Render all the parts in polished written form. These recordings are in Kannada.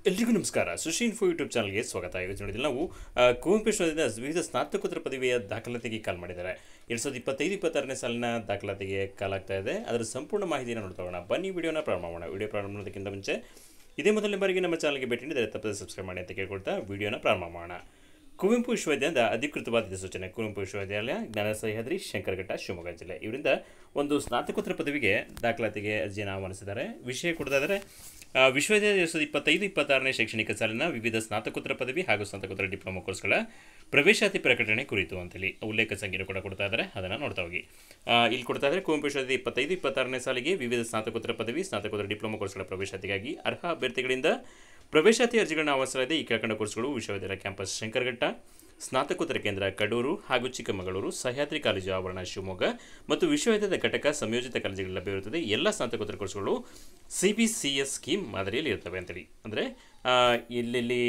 ಎಲ್ರಿಗೂ ನಮಸ್ಕಾರ. ಸುಶಿ ಇನ್ಫೋ ಯೂಟ್ಯೂಬ್ ಚಾನಲ್ಗೆ ಸ್ವಾಗತ. ಇವತ್ತು ನೋಡಿದ್ರೆ ನಾವು ಕುವೆಂಪು ವಿಶ್ವವಿದ್ಯಾಲಯದಿಂದ ವಿವಿಧ ಸ್ನಾತಕೋತ್ತರ ಪದವಿಯ ದಾಖಲಾತಿಗೆ ಕಾಲ್ ಮಾಡಿದ್ದಾರೆ. 2025-26ನೇ ಸಾಲಿನ ದಾಖಲಾತಿಗೆ ಕಾಲಾಗ್ತಾ ಇದೆ. ಅದರ ಸಂಪೂರ್ಣ ಮಾಹಿತಿಯನ್ನು ನೋಡ್ತಾ ಬನ್ನಿ ವಿಡಿಯೋನ ಪ್ರಾರಂಭ ಮಾಡೋಣ. ವಿಡಿಯೋ ಪ್ರಾರಂಭ ಮಾಡೋದಕ್ಕಿಂತ ಮುಂಚೆ ಇದೇ ಮೊದಲನೇ ಬಾರಿಗೆ ನಮ್ಮ ಚಾನಲ್ಗೆ ಭೇಟಿ ನೀಡಿದರೆ ತಪ್ಪದೆ ಸಬ್ಸ್ಕ್ರೈಬ್ ಮಾಡಿ ಅಂತ ಕೇಳ್ಕೊಳ್ತಾ ವಿಡಿಯೋನ ಪ್ರಾರಂಭ ಮಾಡೋಣ. ಕುವೆಂಪು ವಿಶ್ವವಿದ್ಯಾಲಯದ ಅಧಿಕೃತವಾದ ಸೂಚನೆ. ಕುವೆಂಪು ವಿಶ್ವವಿದ್ಯಾಲಯ, ಜ್ಞಾನ ಸಹ್ಯಾದ್ರಿ, ಶಂಕರಘಟ್ಟ, ಶಿವಮೊಗ್ಗ ಜಿಲ್ಲೆ ಇವರಿಂದ ಒಂದು ಸ್ನಾತಕೋತ್ತರ ಪದವಿಗೆ ದಾಖಲಾತಿಗೆ ಅರ್ಜಿಯನ್ನು ಆಹ್ವಾನಿಸಿದ್ದಾರೆ. ವಿಷಯ ಕೊಡೋದಾದರೆ ವಿಶ್ವವಿದ್ಯಾಲಯ 2025-26ನೇ ಶೈಕ್ಷಣಿಕ ಸಾಲಿನ ವಿವಿಧ ಸ್ನಾತಕೋತ್ತರ ಪದವಿ ಹಾಗೂ ಸ್ನಾತಕೋತ್ತರ ಡಿಪ್ಲೊಮಾ ಕೋರ್ಸ್ಗಳ ಪ್ರವೇಶಾತಿ ಪ್ರಕಟಣೆ ಕುರಿತು ಅಂತೇಳಿ ಉಲ್ಲೇಖ ಸಂಖ್ಯೆ ಕೂಡ ಕೊಡ್ತಾ ಇದ್ದಾರೆ. ಅದನ್ನು ನೋಡ್ತಾ ಹೋಗಿ. ಇಲ್ಲಿ ಕೊಡ್ತಾ ಇದ್ದಾರೆ, ಕುವೆಂಪು ವಿಶ್ವವಿದ್ಯಾಲಯ 25-26ನೇ ಸಾಲಿಗೆ ವಿವಿಧ ಸ್ನಾತಕೋತ್ತರ ಪದವಿ, ಸ್ನಾತಕೋತ್ತರ ಡಿಪ್ಲೊಮಾ ಕೋರ್ಸ್ಗಳ ಪ್ರವೇಶಾತಿಗಾಗಿ ಅರ್ಹ ಅಭ್ಯರ್ಥಿಗಳಿಂದ ಪ್ರವೇಶಾತಿ ಅರ್ಜಿಗಳನ್ನು ಆಹ್ವಾನಿಸಲಾಗಿದೆ. ಈ ಕೆಳಕಂಡ ಕೋರ್ಸ್ಗಳು ವಿಶ್ವವಿದ್ಯಾಲಯ ಕ್ಯಾಂಪಸ್ ಶಂಕರಘಟ್ಟ, ಸ್ನಾತಕೋತ್ತರ ಕೇಂದ್ರ ಕಡೂರು ಹಾಗೂ ಚಿಕ್ಕಮಗಳೂರು, ಸಹ್ಯಾದ್ರಿ ಕಾಲೇಜು ಆವರಣ ಶಿವಮೊಗ್ಗ ಮತ್ತು ವಿಶ್ವವಿದ್ಯಾಲಯದ ಘಟಕ ಸಂಯೋಜಿತ ಕಾಲೇಜುಗಳಲ್ಲಿ ಲಭ್ಯವಿರುತ್ತದೆ. ಎಲ್ಲ ಸ್ನಾತಕೋತ್ತರ ಕೋರ್ಸ್ಗಳು CBCS ಸ್ಕೀಮ್ ಮಾದರಿಯಲ್ಲಿ ಇರ್ತವೆ ಅಂತೇಳಿ. ಅಂದರೆ ಇಲ್ಲಿ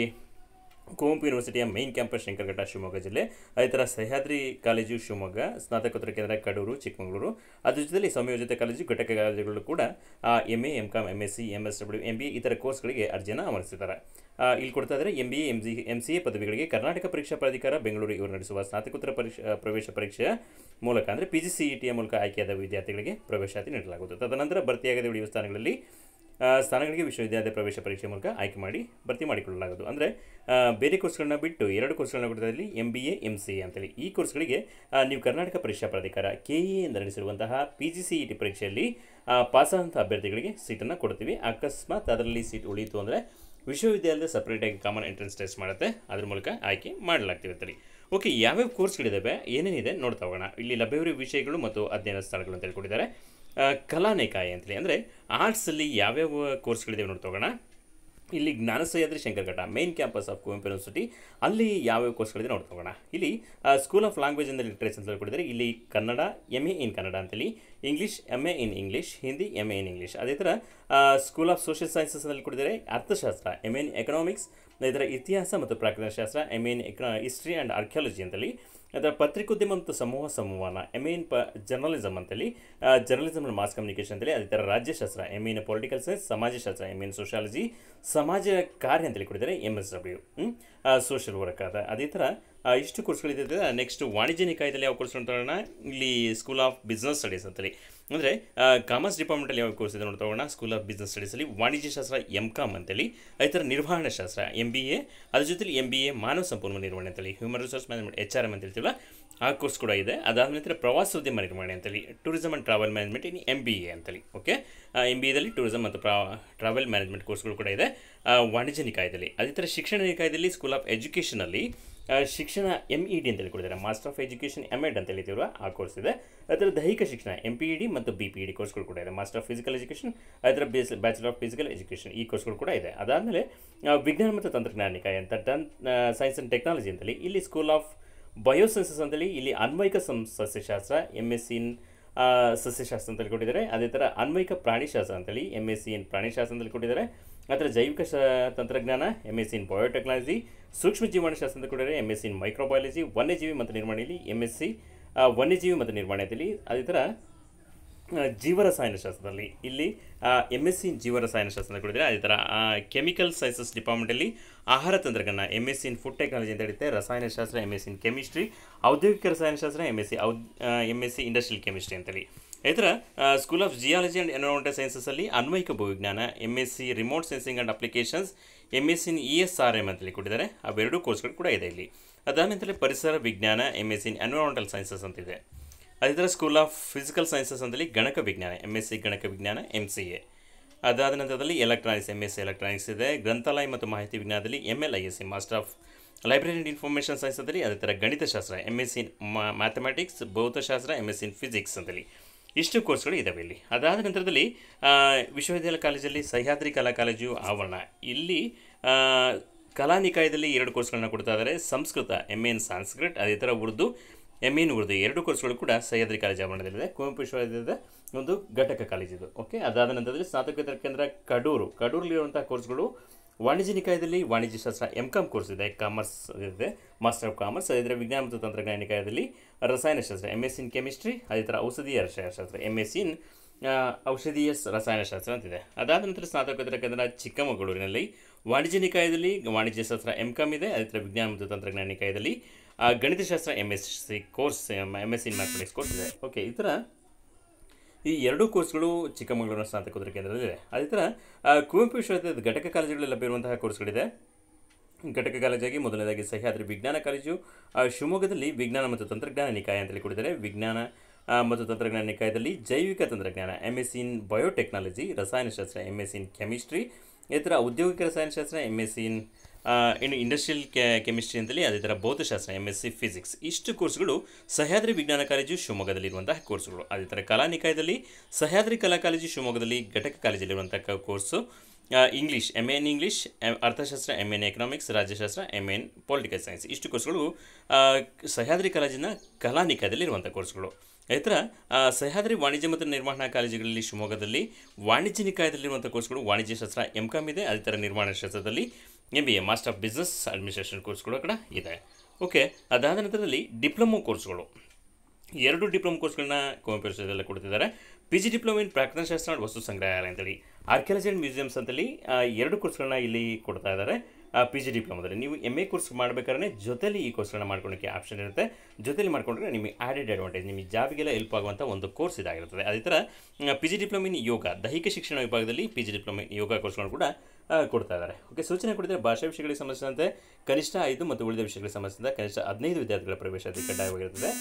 ಕುವೆಂಪು ಯೂನಿವರ್ಸಿಟಿಯ ಮೈನ್ ಕ್ಯಾಂಪಸ್ ಶಂಕರಘಟ್ಟ, ಶಿವಮೊಗ್ಗ ಜಿಲ್ಲೆ, ಅದೇ ಥರ ಸಹ್ಯಾದ್ರಿ ಕಾಲೇಜು ಶಿವಮೊಗ್ಗ, ಸ್ನಾತಕೋತ್ತರ ಕೇಂದ್ರ ಕಡೂರು, ಚಿಕ್ಕಮಗಳೂರು, ಅದ್ರ ಜೊತೆಯಲ್ಲಿ ಸಂಯೋಜಿತ ಕಾಲೇಜು, ಘಟಕ ಕಾಲೇಜುಗಳು ಕೂಡ MA, MCom, MSc, MSW, MBA ಈ ಥರ ಕೋರ್ಸ್ಗಳಿಗೆ ಅರ್ಜಿಯನ್ನು ಆಹ್ವಾನಿಸಿದ್ದಾರೆ. ಇಲ್ಲಿ ಕೊಡ್ತಾ ಇದ್ದಾರೆ, MBA, MCA ಪದವಿಗಳಿಗೆ ಕರ್ನಾಟಕ ಪರೀಕ್ಷಾ ಪ್ರಾಧಿಕಾರ ಬೆಂಗಳೂರು ಇವರು ನಡೆಸುವ ಸ್ನಾತಕೋತ್ತರ ಪ್ರವೇಶ ಪರೀಕ್ಷೆಯ ಮೂಲಕ ಅಂದರೆ PGCETಯ ಮೂಲಕ ಆಯ್ಕೆಯಾದ ವಿದ್ಯಾರ್ಥಿಗಳಿಗೆ ಪ್ರವೇಶಾತಿ ನೀಡಲಾಗುತ್ತದೆ. ತದನಂತರ ಭರ್ತಿಯಾಗದ ಉಳಿಯುವ ಸ್ಥಾನಗಳಿಗೆ ವಿಶ್ವವಿದ್ಯಾಲಯದ ಪ್ರವೇಶ ಪರೀಕ್ಷೆ ಮೂಲಕ ಆಯ್ಕೆ ಮಾಡಿ ಭರ್ತಿ ಮಾಡಿಕೊಳ್ಳಲಾಗುವುದು. ಅಂದರೆ ಬೇರೆ ಕೋರ್ಸ್ಗಳನ್ನ ಬಿಟ್ಟು 2 ಕೋರ್ಸ್ಗಳನ್ನ ಕೊಡ್ತಾ MBA, MCA ಅಂತೇಳಿ. ಈ ಕೋರ್ಸ್ಗಳಿಗೆ ನೀವು ಕರ್ನಾಟಕ ಪರೀಕ್ಷಾ ಪ್ರಾಧಿಕಾರ KE ಎಂದು ನಡೆಸಿರುವಂತಹ PGCET ಪರೀಕ್ಷೆಯಲ್ಲಿ ಪಾಸಾದಂಥ ಅಭ್ಯರ್ಥಿಗಳಿಗೆ ಸೀಟನ್ನು ಕೊಡ್ತೀವಿ. ಅಕಸ್ಮಾತ್ ಅದರಲ್ಲಿ ಸೀಟ್ ಉಳಿಯಿತು ಅಂದರೆ ವಿಶ್ವವಿದ್ಯಾಲಯದ ಸಪ್ರೇಟಾಗಿ ಕಾಮನ್ ಎಂಟ್ರೆನ್ಸ್ ಟೆಸ್ಟ್ ಮಾಡುತ್ತೆ, ಅದ್ರ ಮೂಲಕ ಆಯ್ಕೆ ಮಾಡಲಾಗ್ತಿದೆ ಅಂತೇಳಿ. ಓಕೆ, ಯಾವ್ಯಾವ ಕೋರ್ಸ್ಗಳಿದ್ದಾವೆ, ಏನೇನಿದೆ ನೋಡ್ತಾ ಹೋಗೋಣ. ಇಲ್ಲಿ ಲಭ್ಯವಿರುವ ವಿಷಯಗಳು ಮತ್ತು ಅಧ್ಯಯನ ಸ್ಥಳಗಳು ಅಂತ ಹೇಳ್ಕೊಟ್ಟಿದ್ದಾರೆ. ಕಲಾ ನಿಕಾಯ ಅಂತೇಳಿ ಅಂದರೆ ಆರ್ಟ್ಸಲ್ಲಿ ಯಾವ್ಯಾವ ಕೋರ್ಸ್ಗಳಿದ್ದಾವೆ ನೋಡ್ತಾ ಹೋಗೋಣ. ಇಲ್ಲಿ ಜ್ಞಾನ Sahyadri Shankaraghatta main campus of Kuvempu university, ಅಲ್ಲಿ ಯಾವ್ಯಾವ ಕೋರ್ಸ್ಗಳಿದೆ ನೋಡ್ತಾ ಹೋಗೋಣ. ಇಲ್ಲಿ school of language and literature ಅಂತ ಹೇಳ್ಕೊಟ್ಟಿದ್ದಾರೆ. ಇಲ್ಲಿ ಕನ್ನಡ MA ಇನ್ ಕನ್ನಡ ಅಂತೇಳಿ, English MA in English, Hindi MA in English. ಅದೇ ಥರ ಸ್ಕೂಲ್ ಆಫ್ ಸೋಷಿಯಲ್ ಸೈನ್ಸಸ್ ಅಲ್ಲಿ ಕೊಟ್ಟಿದ್ದಾರೆ ಅರ್ಥಶಾಸ್ತ್ರ MA ಇನ್ ಎಕನಾಮಿಕ್ಸ್, ಇದರ ಇತಿಹಾಸ ಮತ್ತು ಪ್ರಾಕೃತಿಕ ಶಾಸ್ತ್ರ MA in history and archaeology ಅಂತೇಳಿ. ಅದರ ಪತ್ರಿಕೋದ್ಯಮ ಮತ್ತು ಸಂವಹನ MA ಇನ್ ಜರ್ನಲಿಸಮ್ ಅಂತೇಳಿ, ಜರ್ನಲಿಸಮ್ ಅಂಡ್ ಮಾಸ್ ಕಮ್ಯುನಿಕೇಷನ್ ಅಂತೇಳಿ. ಅದೇ ಥರ ರಾಜ್ಯಶಾಸ್ತ್ರ MA ಇನ್ ಪೊಲಿಟಿಕಲ್ ಸೈನ್ಸ್, ಸಮಾಜಶಾಸ್ತ್ರ MA ಇನ್ ಸೋಷಾಲಜಿ, ಸಮಾಜ ಕಾರ್ಯ ಅಂತೇಳಿ ಕೊಟ್ಟಿದ್ದಾರೆ MSW, ಸೋಷಿಯಲ್ ವರ್ಕ್. ಅದೇ ಥರ ಇಷ್ಟು ಕೋರ್ಸ್ಗಳಿದೆ. ನೆಕ್ಸ್ಟ್ ವಾಣಿಜ್ಯ ನಿಕಾಯದಲ್ಲಿ ಯಾವ ಕೋರ್ಸ್ ನೋಡ್ತಾ ಇಲ್ಲಿ ಸ್ಕೂಲ್ ಆಫ್ ಬಿಸ್ನೆಸ್ ಸ್ಟಡೀಸ್ ಅಂತೇಳಿ. ಅಂದರೆ ಕಾಮರ್ಸ್ ಡಿಪಾರ್ಟ್ಮೆಂಟಲ್ಲಿ ಯಾವ ಕೋರ್ಸ್ ಇದೆ ನೋಡ್ತಾ ಹೋಗೋಣ. ಸ್ಕೂಲ್ ಆಫ್ ಬಿಸ್ನೆಸ್ ಸ್ಟಡೀಸಲ್ಲಿ ವಾಣಿಜ್ಯ ಶಾಸ್ತ್ರ MCom ಅಂತೇಳಿ, ಅದೇ ಥರ ನಿರ್ವಹಣಾ ಶಾಸ್ತ್ರ MBA, ಅದ್ರ ಜೊತೆಲಿ MBA ಮಾನವ ಸಂಪನ್ಮೂಲ ನಿರ್ವಹಣೆ ಅಂತೇಳಿ, ಹ್ಯೂಮನ್ ರಿಸೋರ್ಸ್ ಮ್ಯಾನೇಜ್ಮೆಂಟ್ HRM ಅಂತ ಹೇಳ್ತೀವಲ್ಲ, ಆ ಕೋರ್ಸ್ ಕೂಡ ಇದೆ. ಅದಾದ ನಂತರ ಪ್ರವಾಸೋದ್ಯಮ ನಿರ್ವಹಣೆ ಅಂತೇಳಿ, tourism and travel management in MBA ಅಂತೇಳಿ. ಓಕೆ, MBAದಲ್ಲಿ ಟೂರಿಸಮ್ ಮತ್ತು ಟ್ರಾವೆಲ್ ಮ್ಯಾನೇಜ್ಮೆಂಟ್ ಕೋರ್ಸ್ಗಳು ಕೂಡ ಇದೆ ವಾಣಿಜ್ಯ ನಿಕಾಯದಲ್ಲಿ. ಅದೇ ಥರ ಶಿಕ್ಷಣ ನಿಕಾಯದಲ್ಲಿ ಸ್ಕೂಲ್ ಆಫ್ ಎಜುಕೇಷನಲ್ಲಿ ಶಿಕ್ಷಣ MED ಅಂತೇಳಿ ಕೊಟ್ಟಿದ್ದಾರೆ, ಮಾಸ್ಟರ್ ಆಫ್ ಎಜುಕೇಷನ್ MED ಅಂತ ಹೇಳ್ತೀವಲ್ಲ, ಆ ಕೋರ್ಸ್ ಇದೆ. ಅದರ ದೈಹಿಕ ಶಿಕ್ಷಣ MPED ಮತ್ತು BPED ಕೋರ್ಸ್ಗಳು ಕೂಡ ಇದೆ. ಮಾಸ್ಟರ್ ಆಫ್ ಫಿಸಿಕಲ್ ಎಜುಕೇಷನ್, ಅದರ ಬ್ಯಾಚುಲರ್ ಆಫ್ ಫಿಸಿಕಲ್ ಎಜುಕೇಷನ್ ಈ ಕೋರ್ಸ್ಗಳು ಕೂಡ ಇದೆ. ಅದಾದಮೇಲೆ ವಿಜ್ಞಾನ ಮತ್ತು ತಂತ್ರಜ್ಞಾನ ನಿಕಾಯ ಅಂತ ಸೈನ್ಸ್ ಆ್ಯಂಡ್ ಟೆಕ್ನಾಲಜಿ ಅಂತೇಳಿ, ಇಲ್ಲಿ ಸ್ಕೂಲ್ ಆಫ್ ಬಯೋಸೈನ್ಸಸ್ ಅಂತೇಳಿ, ಇಲ್ಲಿ ಅನ್ವಯಿಕ ಸಸ್ಯಶಾಸ್ತ್ರ MSc ಇನ್ ಸಸ್ಯಶಾಸ್ತ್ರ ಅಂತೇಳಿ ಕೊಟ್ಟಿದ್ದಾರೆ. ಅದೇ ಥರ ಅನ್ವಯಿಕ ಪ್ರಾಣಿಶಾಸ್ತ್ರ ಅಂತೇಳಿ MSc ಇನ್ ಪ್ರಾಣಿಶಾಸ್ತ್ರ ಅಂತೇಳಿ ಕೊಟ್ಟಿದ್ದಾರೆ. ಅದರ ಜೈವಿಕ ತಂತ್ರಜ್ಞಾನ MSc ಇನ್ ಬಯೋಟೆಕ್ನಾಲಜಿ, ಸೂಕ್ಷ್ಮ ಜೀವಾಣುಶಾಸ್ತ್ರ ಅಂತ ಕೊಟ್ಟಿದ್ದಾರೆ MSc ಇನ್ ಮೈಕ್ರೋಬಯಾಲಜಿ, ವನ್ಯಜೀವಿ ಮತ್ತು ನಿರ್ವಹಣೆಯಲ್ಲಿ MSc ವನ್ಯಜೀವಿ ಮತ್ತು ನಿರ್ವಹಣೆ ಅಂತೇಳಿ. ಅದೇ ಥರ ಜೀವರಸಾಯನಶಾಸ್ತ್ರದಲ್ಲಿ ಇಲ್ಲಿ MSc ಇನ್ ಜೀವರಸಾಯನಶಾಸ್ತ್ರ ಅಂತ ಕೊಟ್ಟಿದ್ದಾರೆ. ಅದೇ ಥರ ಕೆಮಿಕಲ್ ಸೈನ್ಸಸ್ ಡಿಪಾರ್ಟ್ಮೆಂಟಲ್ಲಿ ಆಹಾರ ತಂತ್ರಜ್ಞಾನ MSc ಇನ್ ಫುಡ್ ಟೆಕ್ನಾಲಜಿ ಅಂತ ಹೇಳುತ್ತೆ. ರಸಾಯನಶಾಸ್ತ್ರ MSc ಇನ್ ಕೆಮಿಸ್ಟ್ರಿ, ಔದ್ಯೋಗಿಕ ರಸಾಯನಶಾಸ್ತ್ರ MSc ಇಂಡಸ್ಟ್ರಿಯಲ್ ಕೆಮಿಸ್ಟ್ರಿ ಅಂತೇಳಿ. ಈ ಥರ school of geology and environmental ಸೈನ್ಸಸ್ಸಲ್ಲಿ ಅನ್ವಯಿಕ ಭೂವಿಜ್ಞಾನ MSc remote sensing and applications MSc in ESRM ಅಂತೇಳಿ ಕೊಟ್ಟಿದ್ದಾರೆ. ಅವೆರಡು ಕೋರ್ಸ್ಗಳು ಕೂಡ ಇದೆ ಇಲ್ಲಿ. ಅದಾದ ಪರಿಸರ ವಿಜ್ಞಾನ MSc ಇನ್ ಎನ್ವೈರನ್ಮೆಂಟಲ್ ಸೈನ್ಸಸ್ ಅಂತಿದೆ. ಅದೇ ಥರ ಸ್ಕೂಲ್ ಆಫ್ ಫಿಸಿಕಲ್ ಸೈನ್ಸಸ್ ಅಂತೇಳಿ ಗಣಕ ವಿಜ್ಞಾನ MSc ಗಣಕ ವಿಜ್ಞಾನ MCA. ಅದಾದ ನಂತರದಲ್ಲಿ ಎಲೆಕ್ಟ್ರಾನಿಕ್ಸ್ MSc ಎಲೆಕ್ಟ್ರಾನಿಕ್ಸ್ ಇದೆ. ಗ್ರಂಥಾಲಯ ಮತ್ತು ಮಾಹಿತಿ ವಿಜ್ಞಾನದಲ್ಲಿ MLISC master of library and information science ಅಂತೇಳಿ. ಅದೇ ಥರ ಗಣಿತಶಾಸ್ತ್ರ MSc ಇನ್ ಮ್ಯಾಥಮೆಟಿಕ್ಸ್, ಭೌತಶಾಸ್ತ್ರ MSc ಇನ್ ಫಿಸಿಕ್ಸ್ ಅಂತೇಳಿ. ಇಷ್ಟು ಕೋರ್ಸ್ಗಳು ಇದ್ದಾವೆ ಇಲ್ಲಿ. ಅದಾದ ನಂತರದಲ್ಲಿ ವಿಶ್ವವಿದ್ಯಾಲಯ ಕಾಲೇಜಲ್ಲಿ ಸಹ್ಯಾದ್ರಿ ಕಲಾ ಕಾಲೇಜು ಆವರಣ, ಇಲ್ಲಿ ಕಲಾ ನಿಕಾಯದಲ್ಲಿ 2 ಕೋರ್ಸ್ಗಳನ್ನ ಕೊಡ್ತಾ ಇದ್ದಾರೆ. ಸಂಸ್ಕೃತ MA ಇನ್ ಸಂಸ್ಕೃತ್, ಅದೇ ಥರ ಉರ್ದು MA ಇನ್ ಉರ್ದು 2 ಕೋರ್ಸ್ಗಳು ಕೂಡ ಸಹ್ಯಾದ್ರಿ ಕಾಲೇಜು ಆವರಣದಲ್ಲಿದೆ. ಕುವೆಂಪು ವಿಶ್ವವಿದ್ಯಾಲಯದ ಒಂದು ಘಟಕ ಕಾಲೇಜಿದು. ಓಕೆ, ಅದಾದ ನಂತರದಲ್ಲಿ ಸ್ನಾತಕೋತ್ತರ ಕೇಂದ್ರ ಕಡೂರಲ್ಲಿರುವಂಥ ಕೋರ್ಸ್ಗಳು ವಾಣಿಜ್ಯ ನಿಕಾಯದಲ್ಲಿ ವಾಣಿಜ್ಯಶಾಸ್ತ್ರ MCom ಕೋರ್ಸ್ ಇದೆ, ಕಾಮರ್ಸ್ ಇದೆ, ಮಾಸ್ಟರ್ ಆಫ್ ಕಾಮರ್ಸ್. ಅದರ ವಿಜ್ಞಾನ ಮತ್ತು ತಂತ್ರಜ್ಞಾನ ನಿಕಾಯದಲ್ಲಿ ರಸಾಯನಶಾಸ್ತ್ರ MSc ಇನ್ ಕೆಮಿಸ್ಟ್ರಿ, ಅದೇ ಥರ ಔಷಧೀಯ ರಸಾಯನಶಾಸ್ತ್ರ MSc ಇನ್ ಔಷಧೀಯ ರಸಾಯನಶಾಸ್ತ್ರ ಅಂತಿದೆ. ಅದಾದ ನಂತರ ಸ್ನಾತಕೋತ್ತರ ಕೇಂದ್ರ ಚಿಕ್ಕಮಗಳೂರಿನಲ್ಲಿ ವಾಣಿಜ್ಯ ನಿಕಾಯದಲ್ಲಿ ವಾಣಿಜ್ಯಶಾಸ್ತ್ರ ಎಂ.ಕಾಮ್ ಇದೆ. ಅದೇ ಥರ ವಿಜ್ಞಾನ ಮತ್ತು ತಂತ್ರಜ್ಞಾನ ನಿಕಾಯದಲ್ಲಿ ಗಣಿತಶಾಸ್ತ್ರ ಎಮ್.ಎಸ್.ಸಿ ಕೋರ್ಸ್ ಎಮ್.ಎಸ್.ಸಿ ಇನ್ ಮ್ಯಾಥಮೆಟಿಕ್ಸ್ ಕೋರ್ಸ್ ಇದೆ. ಓಕೆ, ಈ ಥರ ಈ ಎರಡೂ ಕೋರ್ಸ್ಗಳು ಚಿಕ್ಕಮಗಳೂರಿನ ಸ್ನಾತಕೋತ್ತರ ಕೇಂದ್ರದಲ್ಲಿದೆ. ಅದೇ ಥರ ಕುವೆಂಪು ವಿಶ್ವವಿದ್ಯಾಲಯದ ಘಟಕ ಕಾಲೇಜುಗಳಲ್ಲಿ ಲಭ್ಯವಿರುವಂತಹ ಕೋರ್ಸ್ಗಳಿದೆ. ಘಟಕ ಕಾಲೇಜಾಗಿ ಮೊದಲನೇದಾಗಿ ಸಹ್ಯಾದ್ರಿ ವಿಜ್ಞಾನ ಕಾಲೇಜು ಶಿವಮೊಗ್ಗದಲ್ಲಿ ವಿಜ್ಞಾನ ಮತ್ತು ತಂತ್ರಜ್ಞಾನ ನಿಕಾಯ ಅಂತೇಳಿ ಕೊಟ್ಟಿದ್ದಾರೆ. ವಿಜ್ಞಾನ ಮತ್ತು ತಂತ್ರಜ್ಞಾನ ನಿಕಾಯದಲ್ಲಿ ಜೈವಿಕ ತಂತ್ರಜ್ಞಾನ ಎಮ್.ಎಸ್.ಸಿ ಇನ್ ಬಯೋಟೆಕ್ನಾಲಜಿ, ರಸಾಯನಶಾಸ್ತ್ರ ಎಮ್.ಎಸ್.ಸಿ ಇನ್ ಕೆಮಿಸ್ಟ್ರಿ, ಈ ಥರ ಔದ್ಯೋಗಿಕ ರಸಾಯನಶಾಸ್ತ್ರ ಎಮ್.ಎಸ್.ಸಿ ಇನ್ ಇಂಡಸ್ಟ್ರಿಯಲ್ ಕೆಮಿಸ್ಟ್ರಿ ಅಂತೇಳಿ, ಅದೇ ಥರ ಭೌತಶಾಸ್ತ್ರ ಎಮ್.ಎಸ್.ಸಿ ಫಿಸಿಕ್ಸ್. ಇಷ್ಟು ಕೋರ್ಸ್ಗಳು ಸಹ್ಯಾದ್ರಿ ವಿಜ್ಞಾನ ಕಾಲೇಜು ಶಿವಮೊಗ್ಗದಲ್ಲಿರುವಂತಹ ಕೋರ್ಸ್ಗಳು. ಅದೇ ಥರ ಕಲಾ ನಿಕಾಯದಲ್ಲಿ ಸಹ್ಯಾದ್ರಿ ಕಲಾ ಕಾಲೇಜು ಶಿವಮೊಗ್ಗದಲ್ಲಿ ಘಟಕ ಕಾಲೇಜಲ್ಲಿರುವಂಥ course English MA in English, ಅರ್ಥಶಾಸ್ತ್ರ ಎಮ್.ಎ ಇನ್ ಎಕನಾಮಿಕ್ಸ್, ರಾಜ್ಯಶಾಸ್ತ್ರ ಎಮ್.ಎ ಇನ್ ಪೊಲಿಟಿಕಲ್ ಸೈನ್ಸ್. ಇಷ್ಟು ಕೋರ್ಸ್ಗಳು ಸಹ್ಯಾದ್ರಿ ಕಾಲೇಜಿನ ಕಲಾ ನಿಕಾಯದಲ್ಲಿರುವಂಥ ಕೋರ್ಸ್ಗಳು. ಈ ಥರ ಸಹ್ಯಾದ್ರಿ ವಾಣಿಜ್ಯ ಮತ್ತು ನಿರ್ವಹಣಾ ಕಾಲೇಜುಗಳಲ್ಲಿ ಶಿವಮೊಗ್ಗದಲ್ಲಿ ವಾಣಿಜ್ಯ ನಿಕಾಯದಲ್ಲಿರುವಂಥ ಕೋರ್ಸ್ಗಳು ವಾಣಿಜ್ಯಶಾಸ್ತ್ರ ಎಂ.ಕಾಮ್ ಇದೆ. ಅದೇ ಥರ ನಿರ್ಮಾಣ ಶಾಸ್ತ್ರದಲ್ಲಿ MBA master of business administration ಕೋರ್ಸ್ಗಳು ಕೂಡ ಇದೆ. ಓಕೆ, ಅದಾದ ನಂತರದಲ್ಲಿ ಡಿಪ್ಲೊಮೊ ಕೋರ್ಸ್ಗಳು, 2 ಡಿಪ್ಲೊಮೊ ಕೋರ್ಸ್ಗಳನ್ನ ಕುವೆಂಪು ವಿಶ್ವವಿದ್ಯಾಲಯ ಕೊಡ್ತಿದ್ದಾರೆ. PG ಡಿಪ್ಲೊಮೊ ಇನ್ ಪ್ರಾಕ್ತನಶಾಸ್ತ್ರ ಮತ್ತು ವಸ್ತು ಸಂಗ್ರಹಾಲಯ ಅಂತೇಳಿ, ಆರ್ಕಿಯಾಲಜಿ ಆ್ಯಂಡ್ ಮ್ಯೂಸಿಯಮ್ಸ್ ಅಂತೇಳಿ 2 ಕೋರ್ಸ್ಗಳನ್ನ ಇಲ್ಲಿ ಕೊಡ್ತಾ ಇದ್ದಾರೆ. PG ಡಿಪ್ಲೊಮೊದಲ್ಲಿ ನೀವು MA ಕೋರ್ಸ್ ಮಾಡಬೇಕಾದ್ರೆ ಜೊತೆಲಿ ಈ ಕೋರ್ಸ್ಗಳನ್ನ ಮಾಡ್ಕೊಳ್ಳೋಕ್ಕೆ ಆಪ್ಷನ್ ಇರುತ್ತೆ. ಜೊತೆಲಿ ಮಾಡ್ಕೊಂಡ್ರೆ ನಿಮಗೆ ಆ್ಯಡೆಡ್ ಅಡ್ವಾಂಟೇಜ್, ನಿಮಗೆ ಜಾಬ್ಗೆಲ್ಲ ಹೆಲ್ಪ್ ಆಗುವಂಥ ಒಂದು ಕೋರ್ಸ್ ಇದಾಗಿರ್ತದೆ. ಅದೇ ಥರ PG ಡಿಪ್ಲೊಮೊ ಇನ್ ಯೋಗ, ದೈಹಿಕ ಶಿಕ್ಷಣ ವಿಭಾಗದಲ್ಲಿ PG ಡಿಪ್ಲೊಮೊ ಇನ್ ಯೋಗ ಕೋರ್ಸ್ಗಳನ್ನು ಕೂಡ ಕೊಡ್ತಾ ಇದ್ದಾರೆ. ಓಕೆ, ಸೂಚನೆ ಕೊಟ್ಟಿದ್ದಾರೆ. ಭಾಷಾ ವಿಷಯಗಳಿಗೆ ಸಂಬಂಧಿಸಿದಂತೆ ಕನಿಷ್ಠ 5 ಮತ್ತು ಉಳಿದ ವಿಷಯಗಳಿಗೆ ಸಂಬಂಧಿಸಿದ ಕನಿಷ್ಠ 15 ವಿದ್ಯಾರ್ಥಿಗಳ ಪ್ರವೇಶ ಕಡ್ಡಾಯವಾಗಿರುತ್ತದೆ.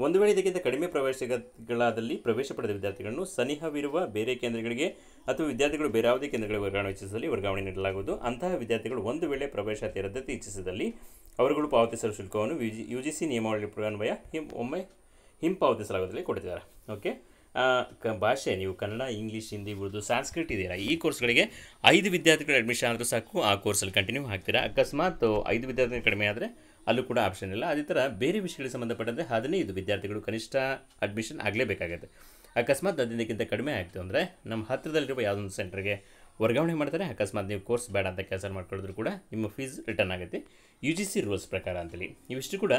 ಒಂದು ವೇಳೆ ಇದಕ್ಕಿಂತ ಕಡಿಮೆ ಪ್ರವೇಶಗಳಾದಲ್ಲಿ ಪ್ರವೇಶ ಪಡೆದ ವಿದ್ಯಾರ್ಥಿಗಳನ್ನು ಸನಿಹವಿರುವ ಬೇರೆ ಕೇಂದ್ರಗಳಿಗೆ ಅಥವಾ ವಿದ್ಯಾರ್ಥಿಗಳು ಬೇರೆ ಯಾವುದೇ ಕೇಂದ್ರಗಳಿಗೆ ವರ್ಗಾವಣೆ ಇಚ್ಛಿಸಿದಲ್ಲಿ ವರ್ಗಾವಣೆ ನೀಡಲಾಗುವುದು. ಅಂತಹ ವಿದ್ಯಾರ್ಥಿಗಳು ಒಂದು ವೇಳೆ ಪ್ರವೇಶಾತಿ ರದ್ದತಿ ಇಚ್ಛಿಸಿದಲ್ಲಿ ಅವರುಗಳು ಪಾವತಿಸುವ ಶುಲ್ಕವನ್ನು UGC ನಿಯಮಾವಳಿ ಅನ್ವಯ ಒಮ್ಮೆ ಹಿಂಪಾವತಿಸಲಾಗುವುದರಲ್ಲಿ ಕೊಡ್ತಿದ್ದಾರೆ. ಓಕೆ, ಭಾಷೆ ನೀವು ಕನ್ನಡ, ಇಂಗ್ಲೀಷ್, ಹಿಂದಿ, ಉರ್ದು, ಸಂಸ್ಕೃತ ಇದೆಯಲ್ಲ, ಈ ಕೋರ್ಸ್ಗಳಿಗೆ 5 ವಿದ್ಯಾರ್ಥಿಗಳು ಅಡ್ಮಿಷನ್ ಆದರೂ ಸಾಕು, ಆ ಕೋರ್ಸಲ್ಲಿ ಕಂಟಿನ್ಯೂ ಆಗ್ತೀರಾ. ಅಕಸ್ಮಾತ್ 5 ವಿದ್ಯಾರ್ಥಿಗಳು ಕಡಿಮೆ ಆದರೆ ಅಲ್ಲೂ ಕೂಡ ಆಪ್ಷನ್ ಇಲ್ಲ. ಅದೇ ಥರ ಬೇರೆ ವಿಷಯಗಳಿಗೆ ಸಂಬಂಧಪಟ್ಟಂತೆ 15 ವಿದ್ಯಾರ್ಥಿಗಳು ಕನಿಷ್ಠ ಅಡ್ಮಿಷನ್ ಆಗಲೇಬೇಕಾಗುತ್ತೆ. ಅಕಸ್ಮಾತ್ 15ಕ್ಕಿಂತ ಕಡಿಮೆ ಆಯಿತು ಅಂದರೆ ನಮ್ಮ ಹತ್ತಿರದಲ್ಲಿರುವ ಯಾವುದೊಂದು ಸೆಂಟರ್ಗೆ ವರ್ಗಾವಣೆ ಮಾಡ್ತಾರೆ. ಅಕಸ್ಮಾತ್ ನೀವು ಕೋರ್ಸ್ ಬೇಡ ಅಂತ ಕ್ಯಾನ್ಸಲ್ ಮಾಡ್ಕೊಳ್ಳೋದ್ರು ಕೂಡ ನಿಮ್ಮ ಫೀಸ್ ರಿಟರ್ನ್ ಆಗುತ್ತೆ UGC ರೂಲ್ಸ್ ಪ್ರಕಾರ ಅಂತೇಳಿ. ಇವಿಷ್ಟು ಕೂಡ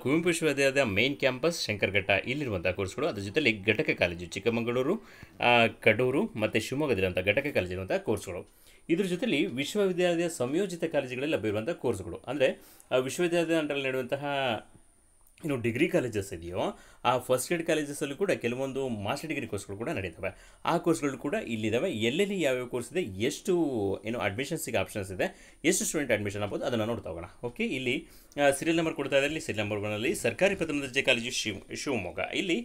ಕುವೆಂಪು ವಿಶ್ವವಿದ್ಯಾಲಯದ ಮೇನ್ ಕ್ಯಾಂಪಸ್ ಶಂಕರಘಟ್ಟ ಇಲ್ಲಿರುವಂಥ ಕೋರ್ಸ್ಗಳು. ಅದ್ರ ಜೊತೆಲಿ ಘಟಕ ಕಾಲೇಜು ಚಿಕ್ಕಮಗಳೂರು, ಕಡೂರು ಮತ್ತು ಶಿವಮೊಗ್ಗದಲ್ಲಿರುವಂಥ ಘಟಕ ಕಾಲೇಜಿರುವಂಥ ಕೋರ್ಸ್ಗಳು. ಇದ್ರ ಜೊತೆಲಿ ವಿಶ್ವವಿದ್ಯಾಲಯದ ಸಂಯೋಜಿತ ಕಾಲೇಜುಗಳಲ್ಲಿ ಲಭ್ಯವಿರುವಂಥ ಕೋರ್ಸ್ಗಳು, ಅಂದರೆ ವಿಶ್ವವಿದ್ಯಾಲಯದ ಅಂಡರಲ್ಲಿ ನಡೆಯುವಂತಹ ಡಿಗ್ರಿ ಕಾಲೇಜಸ್ ಇದೆಯೋ ಆ ಫಸ್ಟ್ ಏಡ್ ಕಾಲೇಜಸಲ್ಲೂ ಕೂಡ ಕೆಲವೊಂದು ಮಾಸ್ಟರ್ ಡಿಗ್ರಿ ಕೋರ್ಸ್ಗಳು ಕೂಡ ನಡೀತವೆ. ಆ ಕೋರ್ಸ್ಗಳು ಕೂಡ ಇಲ್ಲಿದ್ದಾವೆ. ಎಲ್ಲೆಲ್ಲಿ ಯಾವ್ಯಾವ ಕೋರ್ಸ್ ಇದೆ, ಎಷ್ಟು ಅಡ್ಮಿಷನ್ಸಿಗೆ ಆಪ್ಷನ್ಸ್ ಇದೆ, ಎಷ್ಟು ಸ್ಟೂಡೆಂಟ್ ಅಡ್ಮಿಷನ್ ಆಗ್ಬೋದು ಅದನ್ನು ನೋಡ್ತಾ ಹೋಗೋಣ. ಓಕೆ, ಇಲ್ಲಿ ಸೀರಿಯಲ್ ನಂಬರ್ ಕೊಡ್ತಾ ಇದ್ದಾರೆ. ಸೀರಿಯಲ್ ನಂಬರ್ 1ನಲ್ಲಿ ಸರ್ಕಾರಿ ಪ್ರಥಮ ದರ್ಜೆ ಕಾಲೇಜು ಶಿವಮೊಗ್ಗ, ಇಲ್ಲಿ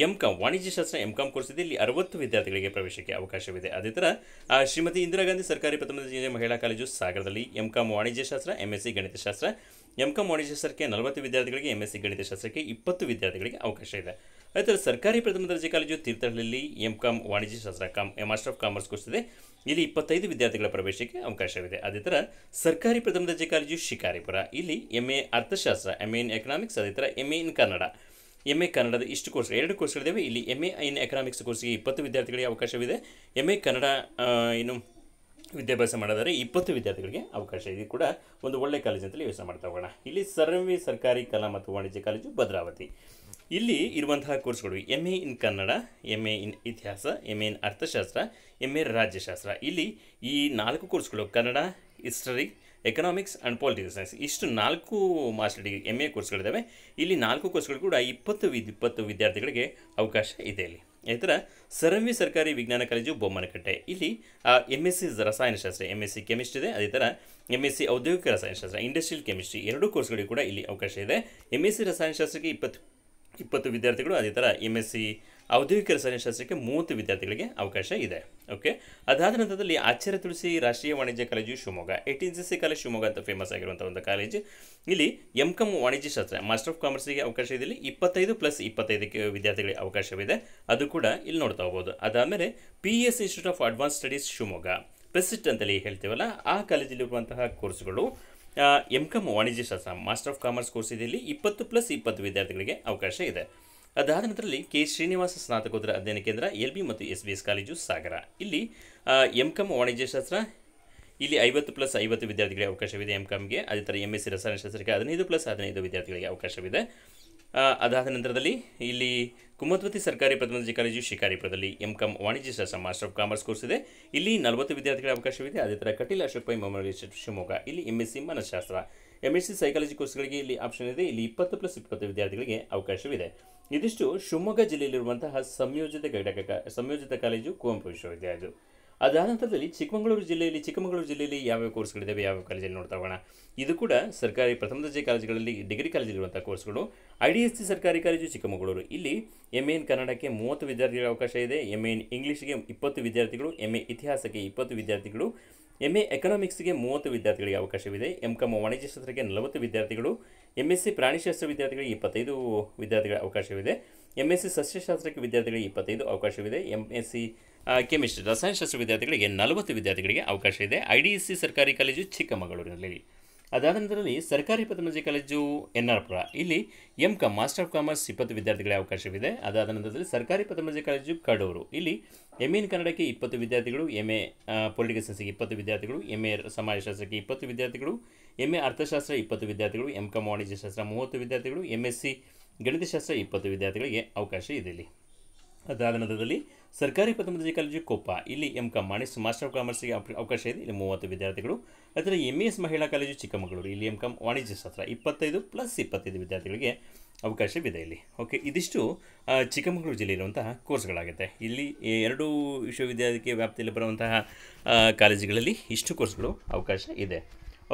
ಎಂ.ಕಾಮ್ ವಾಣಿಜ್ಯಶಾಸ್ತ್ರ ಎಂ.ಕಾಮ್ ಕೋರ್ಸ್ ಇದೆ. ಇಲ್ಲಿ 60 ವಿದ್ಯಾರ್ಥಿಗಳಿಗೆ ಪ್ರವೇಶಕ್ಕೆ ಅವಕಾಶವಿದೆ. ಅದೇ ಥರ ಶ್ರೀಮತಿ ಇಂದಿರಾ ಗಾಂಧಿ ಸರ್ಕಾರಿ ಪ್ರಥಮ ದರ್ಜೆ ಮಹಿಳಾ ಕಾಲೇಜು ಸಾಗರದಲ್ಲಿ ಎಂ.ಕಾಮ್ ವಾಣಿಜ್ಯಶಾಸ್ತ್ರ ಎಮ್.ಎಸ್.ಸಿ ಗಣಿತಶಾಸ್ತ್ರ, ಎಂ.ಕಾಮ್ ವಾಣಿಜ್ಯಶಾಸ್ತ್ರಕ್ಕೆ 40 ವಿದ್ಯಾರ್ಥಿಗಳಿಗೆ, ಎಮ್.ಎಸ್.ಸಿ ಗಣಿತಶಾಸ್ತ್ರಕ್ಕೆ 20 ವಿದ್ಯಾರ್ಥಿಗಳಿಗೆ ಅವಕಾಶ ಇದೆ. ಅದೇ ಥರ ಸರ್ಕಾರಿ ಪ್ರಥಮ ದರ್ಜೆ ಕಾಲೇಜು ತೀರ್ಥಹಳ್ಳಿಯಲ್ಲಿ ಎಂ.ಕಾಮ್ ವಾಣಿಜ್ಯಶಾಸ್ತ್ರ ಮಾಸ್ಟರ್ ಆಫ್ ಕಾಮರ್ಸ್ ಕೋರ್ಸ್ ಇದೆ. ಇಲ್ಲಿ 25 ವಿದ್ಯಾರ್ಥಿಗಳ ಪ್ರವೇಶಕ್ಕೆ ಅವಕಾಶವಿದೆ. ಅದೇ ಥರ ಸರ್ಕಾರಿ ಪ್ರಥಮ ದರ್ಜೆ ಕಾಲೇಜು ಶಿಕಾರಿಪುರ, ಇಲ್ಲಿ MA ಅರ್ಥಶಾಸ್ತ್ರ, MA ಇನ್ ಎಕನಾಮಿಕ್ಸ್, ಅದೇ ಥರ MA ಇನ್ ಕನ್ನಡ, MA ಕನ್ನಡದ ಇಷ್ಟು ಕೋರ್ಸ್ 2 ಕೋರ್ಸ್ಗಳಿದ್ದಾವೆ. ಇಲ್ಲಿ MA ಇನ್ ಎಕನಾಮಿಕ್ಸ್ ಕೋರ್ಸ್ಗೆ 20 ವಿದ್ಯಾರ್ಥಿಗಳಿಗೆ ಅವಕಾಶವಿದೆ. MA ಕನ್ನಡ ವಿದ್ಯಾಭ್ಯಾಸ ಮಾಡಿದರೆ 20 ವಿದ್ಯಾರ್ಥಿಗಳಿಗೆ ಅವಕಾಶ ಇದೆ. ಕೂಡ ಒಂದು ಒಳ್ಳೆ ಕಾಲೇಜ್ ಅಂತಲೇ ಯೋಚನೆ ಮಾಡ್ತಾ ಹೋಗೋಣ. ಇಲ್ಲಿ ಸರ್ಕಾರಿ ಕಲಾ ಮತ್ತು ವಾಣಿಜ್ಯ ಕಾಲೇಜು ಭದ್ರಾವತಿ, ಇಲ್ಲಿ ಇರುವಂತಹ ಕೋರ್ಸ್ಗಳು MA ಇನ್ ಕನ್ನಡ, MA ಇನ್ ಇತಿಹಾಸ, MA ಇನ್ ಅರ್ಥಶಾಸ್ತ್ರ, MA ರಾಜ್ಯಶಾಸ್ತ್ರ. ಇಲ್ಲಿ ಈ 4 ಕೋರ್ಸ್ಗಳು Kannada, history, economics and political science, ಇಷ್ಟು 4 ಮಾಸ್ಟರ್ ಡಿಗ್ರಿ MA ಕೋರ್ಸ್ಗಳಿದ್ದಾವೆ. ಇಲ್ಲಿ 4 ಕೋರ್ಸ್ಗಳು ಕೂಡ 20 ವಿದ್ಯಾರ್ಥಿಗಳಿಗೆ ಅವಕಾಶ ಇದೆ. ಇಲ್ಲಿ ಈ ಥರ ಸರ್ಕಾರಿ ವಿಜ್ಞಾನ ಕಾಲೇಜು ಬೊಮ್ಮನಕಟ್ಟೆ, ಇಲ್ಲಿ MSc ರಸಾಯನಶಾಸ್ತ್ರ, MSc ಕೆಮಿಸ್ಟ್ರಿ ಇದೆ. ಅದೇ ಥರ MSc ಔದ್ಯೋಗಿಕ ರಸಾಯನಶಾಸ್ತ್ರ ಇಂಡಸ್ಟ್ರಿಯಲ್ ಕೆಮಿಸ್ಟ್ರಿ 2 ಕೋರ್ಸ್ಗಳಿಗೂ ಕೂಡ ಇಲ್ಲಿ ಅವಕಾಶ ಇದೆ. MSc ರಸಾಯನಶಾಸ್ತ್ರಕ್ಕೆ 20 ವಿದ್ಯಾರ್ಥಿಗಳು, ಅದೇ ಥರ MSc ಔದ್ಯೋಗಿಕ ರಸಾಯನಶಾಸ್ತ್ರಕ್ಕೆ 30 ವಿದ್ಯಾರ್ಥಿಗಳಿಗೆ ಅವಕಾಶ ಇದೆ. ಓಕೆ, ಅದಾದ ನಂತರದಲ್ಲಿ ಆಚಾರ್ಯ ತುಳಸಿ ರಾಷ್ಟ್ರೀಯ ವಾಣಿಜ್ಯ college Shivamogga, 18cc college Shivamogga ಅಂತ ಫೇಮಸ್ ಆಗಿರುವಂಥ ಒಂದು ಕಾಲೇಜು. ಇಲ್ಲಿ ಎಂ.ಕಾಮ್ ವಾಣಿಜ್ಯಶಾಸ್ತ್ರ ಮಾಸ್ಟರ್ ಆಫ್ ಕಾಮರ್ಸಿಗೆ ಅವಕಾಶ ಇದೆ. ಇಲ್ಲಿ 25+25 ವಿದ್ಯಾರ್ಥಿಗಳಿಗೆ ಅವಕಾಶವಿದೆ. ಅದು ಕೂಡ ಇಲ್ಲಿ ನೋಡ್ತಾ ಹೋಗ್ಬೋದು. ಅದಾದಮೇಲೆ PES institute of advance studies Shivamogga, PESIT ಅಂತೇಳಿ ಹೇಳ್ತೀವಲ್ಲ, ಆ ಕಾಲೇಜಲ್ಲಿರುವಂತಹ ಕೋರ್ಸ್ಗಳು ಎಂ.ಕಾಮ್ ವಾಣಿಜ್ಯಶಾಸ್ತ್ರ ಮಾಸ್ಟರ್ ಆಫ್ ಕಾಮರ್ಸ್ ಕೋರ್ಸ್ ಇದೆ. ಇಲ್ಲಿ 20+20 ವಿದ್ಯಾರ್ಥಿಗಳಿಗೆ ಅವಕಾಶ ಇದೆ. ಅದಾದ ನಂತರದಲ್ಲಿ ಕೆ ಶ್ರೀನಿವಾಸ ಸ್ನಾತಕೋತ್ತರ ಅಧ್ಯಯನ ಕೇಂದ್ರ LB ಮತ್ತು SBS ಕಾಲೇಜು ಸಾಗರ, ಇಲ್ಲಿ ಎಂ.ಕಾಮ್ ವಾಣಿಜ್ಯಶಾಸ್ತ್ರ, ಇಲ್ಲಿ 50+50 ವಿದ್ಯಾರ್ಥಿಗಳಿಗೆ ಅವಕಾಶವಿದೆ ಎಂ.ಕಾಮ್ಗೆ. ಅದೇ ಥರ MSc ರಸಾಯನಶಾಸ್ತ್ರಕ್ಕೆ 15+15 ವಿದ್ಯಾರ್ಥಿಗಳಿಗೆ ಅವಕಾಶವಿದೆ. ಅದಾದ ನಂತರದಲ್ಲಿ ಇಲ್ಲಿ ಕುಮದ್ವತಿ ಸರ್ಕಾರಿ ಪ್ರಥಮ ದರ್ಜೆ ಕಾಲೇಜು ಶಿಕಾರಿಪುರದಲ್ಲಿ ಎಂ.ಕಾಂ ವಾಣಿಜ್ಯ ಶಾಸ್ತ್ರ ಮಾಸ್ಟರ್ ಆಫ್ ಕಾಮರ್ಸ್ ಕೋರ್ಸ್ ಇದೆ. ಇಲ್ಲಿ 40 ವಿದ್ಯಾರ್ಥಿಗಳ ಅವಕಾಶವಿದೆ. ಅದೇ ಥರ ಕಟೀಲ್ ಅಶೋಕ್ ಪೈ ಮೆಮೋರಿಯಲ್ ಇನ್ಸ್ಟಿಟ್ಯೂಟ್ ಶಿವಮೊಗ್ಗ, ಇಲ್ಲಿ ಎಂಎಸ್ಸಿ ಮನಃಶಾಸ್ತ್ರ, ಎಂಎಸ್ಸಿ ಸೈಕಾಲಜಿ ಕೋರ್ಸ್ಗಳಿಗೆ ಇಲ್ಲಿ ಆಪ್ಷನ್ ಇದೆ. ಇಲ್ಲಿ 20+20 ವಿದ್ಯಾರ್ಥಿಗಳಿಗೆ ಅವಕಾಶವಿದೆ. ಇದಿಷ್ಟು ಶಿವಮೊಗ್ಗ ಜಿಲ್ಲೆಯಲ್ಲಿರುವಂತಹ ಸಂಯೋಜಿತ ಕಾಲೇಜು ಕುವೆಂಪು ವಿಶ್ವವಿದ್ಯಾಲಯ. ಅದಾದ ನಂತರದಲ್ಲಿ ಚಿಕ್ಕಮಗಳೂರು ಜಿಲ್ಲೆಯಲ್ಲಿ ಯಾವ್ಯಾವ ಕೋರ್ಸ್ಗಳಿದ್ದಾವೆ, ಯಾವ್ಯಾವ ಕಾಲೇಜಲ್ಲಿ ನೋಡ್ತಾ ಹೋಗೋಣ. ಇದು ಕೂಡ ಸರ್ಕಾರಿ ಪ್ರಥಮ ದರ್ಜೆ ಕಾಲೇಜುಗಳಲ್ಲಿ ಡಿಗ್ರಿ ಕಾಲೇಜಲ್ಲಿರುವಂಥ ಕೋರ್ಸ್ಗಳು. IDSC ಸರ್ಕಾರಿ ಕಾಲೇಜು ಚಿಕ್ಕಮಗಳೂರು, ಇಲ್ಲಿ MA ಇನ್ ಕನ್ನಡಕ್ಕೆ 30 ವಿದ್ಯಾರ್ಥಿಗಳ ಅವಕಾಶ ಇದೆ. MA ಇನ್ ಇಂಗ್ಲೀಷ್ಗೆ 20 ವಿದ್ಯಾರ್ಥಿಗಳು, MA ಇತಿಹಾಸಕ್ಕೆ 20 ವಿದ್ಯಾರ್ಥಿಗಳು, MA ಎಕನಾಮಿಕ್ಸ್ಗೆ 30 ವಿದ್ಯಾರ್ಥಿಗಳಿಗೆ ಅವಕಾಶವಿದೆ. ಎಂ.ಕಾಂ ವಾಣಿಜ್ಯಶಾಸ್ತ್ರಕ್ಕೆ 40 ವಿದ್ಯಾರ್ಥಿಗಳು, MSc ಪ್ರಾಣಿಶಾಸ್ತ್ರ ವಿದ್ಯಾರ್ಥಿಗಳಿಗೆ 25 ವಿದ್ಯಾರ್ಥಿಗಳ ಅವಕಾಶವಿದೆ. MSc ಸಸ್ಯಶಾಸ್ತ್ರಕ್ಕೆ ವಿದ್ಯಾರ್ಥಿಗಳಿಗೆ 25 ಅವಕಾಶವಿದೆ. MSc ಕೆಮಿಸ್ಟ್ರಿ ರಸಾಯನಶಾಸ್ತ್ರ ವಿದ್ಯಾರ್ಥಿಗಳಿಗೆ 40 ವಿದ್ಯಾರ್ಥಿಗಳಿಗೆ ಅವಕಾಶ ಇದೆ. IDSC ಸರ್ಕಾರಿ ಕಾಲೇಜು ಚಿಕ್ಕಮಗಳೂರಿನಲ್ಲಿ. ಅದಾದ ನಂತರದಲ್ಲಿ ಸರ್ಕಾರಿ ಪ್ರಥಮ ದರ್ಜೆ ಕಾಲೇಜು ಎನ್ನಾರ್ಪುರ, ಇಲ್ಲಿ ಎಂ.ಕಾಂ ಮಾಸ್ಟರ್ ಆಫ್ ಕಾಮರ್ಸ್ 20 ವಿದ್ಯಾರ್ಥಿಗಳಿಗೆ ಅವಕಾಶವಿದೆ. ಅದಾದ ನಂತರದಲ್ಲಿ ಸರ್ಕಾರಿ ಪ್ರಥಮ ದರ್ಜೆ ಕಾಲೇಜು ಕಡೂರು, ಇಲ್ಲಿ MA ಇನ್ ಕನ್ನಡಕ್ಕೆ 20 ವಿದ್ಯಾರ್ಥಿಗಳು, MA ಪೊಲಿಟಿಕಲ್ ಸೈನ್ಸ್ಗೆ 20 ವಿದ್ಯಾರ್ಥಿಗಳು, MA ಸಮಾಜಶಾಸ್ತ್ರಕ್ಕೆ 20 ವಿದ್ಯಾರ್ಥಿಗಳು, MA ಅರ್ಥಶಾಸ್ತ್ರ 20 ವಿದ್ಯಾರ್ಥಿಗಳು, ಎಂ.ಕಾಂ ವಾಣಿಜ್ಯಶಾಸ್ತ್ರ 30 ವಿದ್ಯಾರ್ಥಿಗಳು, MSc ಗಣಿತಶಾಸ್ತ್ರ 20 ವಿದ್ಯಾರ್ಥಿಗಳಿಗೆ ಅವಕಾಶ ಇದೆ ಇಲ್ಲಿ. ಅದಾದ ನಂತರದಲ್ಲಿ ಸರ್ಕಾರಿ ಪ್ರಥಮ ದರ್ಜೆ ಕಾಲೇಜು ಕೊಪ್ಪ, ಇಲ್ಲಿ ಎಂ.ಕಾಂ ಮಾಸ್ಟರ್ ಆಫ್ ಕಾಮರ್ಸ್ಗೆ ಅವಕಾಶ ಇದೆ. ಇಲ್ಲಿ 30 ವಿದ್ಯಾರ್ಥಿಗಳು. ಅದರ MES ಮಹಿಳಾ ಕಾಲೇಜು ಚಿಕ್ಕಮಗಳೂರು, ಇಲ್ಲಿ ಎಂ.ಕಾಂ ವಾಣಿಜ್ಯಶಾಸ್ತ್ರ 25+25 ವಿದ್ಯಾರ್ಥಿಗಳಿಗೆ ಅವಕಾಶವಿದೆ ಇಲ್ಲಿ. ಓಕೆ, ಇದಿಷ್ಟು ಚಿಕ್ಕಮಗಳೂರು ಜಿಲ್ಲೆಯಿರುವಂತಹ ಕೋರ್ಸ್ಗಳಾಗುತ್ತೆ. ಇಲ್ಲಿ 2 ವಿಶ್ವವಿದ್ಯಾಲಯಕ್ಕೆ ವ್ಯಾಪ್ತಿಯಲ್ಲಿ ಬರುವಂತಹ ಕಾಲೇಜುಗಳಲ್ಲಿ ಇಷ್ಟು ಕೋರ್ಸ್ಗಳು ಅವಕಾಶ ಇದೆ.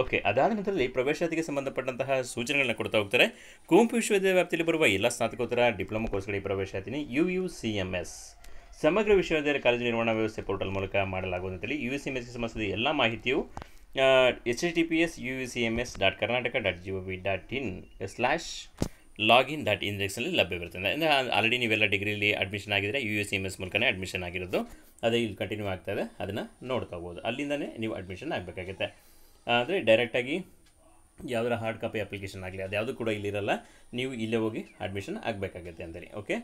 ಓಕೆ, ಅದಾದ ನಂತರದಲ್ಲಿ ಪ್ರವೇಶಾತಿಗೆ ಸಂಬಂಧಪಟ್ಟಂತಹ ಸೂಚನೆಗಳನ್ನ ಕೊಡ್ತಾ ಹೋಗ್ತಾರೆ. ಕುವೆಂಪು ವಿಶ್ವವಿದ್ಯಾಲಯ ವ್ಯಾಪ್ತಿಯಲ್ಲಿ ಬರುವ ಎಲ್ಲ ಸ್ನಾತಕೋತ್ತರ ಡಿಪ್ಲೊಮಾ ಕೋರ್ಸ್ಗಳಿಗೆ ಪ್ರವೇಶಾತಿನಿ UUCMS ಸಮಗ್ರ ವಿಶ್ವವಿದ್ಯಾಲಯ ಕಾಲೇಜು ನಿರ್ವಹಣಾ ವ್ಯವಸ್ಥೆ ಪೋರ್ಟಲ್ ಮೂಲಕ ಮಾಡಲಾಗುವುದಂತೇಳಿ UUCMSಗೆ ಸಂಬಂಧಿಸಿದ ಎಲ್ಲ ಮಾಹಿತಿಯು https://ucms.karnataka.gov.in/login.in ಲಭ್ಯವಿರುತ್ತದೆ. ಅಂದರೆ ಆಲ್ರೆಡಿ ನೀವೆಲ್ಲ ಡಿಗ್ರಿಲಿ ಅಡ್ಮಿಷನ್ ಆಗಿದ್ದರೆ UUCMS ಮೂಲಕನೇ ಅಡ್ಮಿಷನ್ ಆಗಿರೋದು, ಅದೇ ಇಲ್ಲಿ ಕಂಟಿನ್ಯೂ ಆಗ್ತಾಯಿದೆ, ಅದನ್ನು ನೋಡ್ತಾ ಹೋಗ್ಬೋದು. ಅಲ್ಲಿಂದನೇ ನೀವು ಅಡ್ಮಿಷನ್ ಆಗಬೇಕಾಗುತ್ತೆ. ಅಂದರೆ ಡೈರೆಕ್ಟಾಗಿ ಯಾವುದರ ಹಾರ್ಡ್ ಕಾಪಿ ಅಪ್ಲಿಕೇಶನ್ ಆಗಲಿ ಅದ್ಯಾವುದು ಕೂಡ ಇಲ್ಲಿರಲ್ಲ, ನೀವು ಇಲ್ಲೇ ಹೋಗಿ ಅಡ್ಮಿಷನ್ ಆಗಬೇಕಾಗುತ್ತೆ ಅಂತೇಳಿ. ಓಕೆ,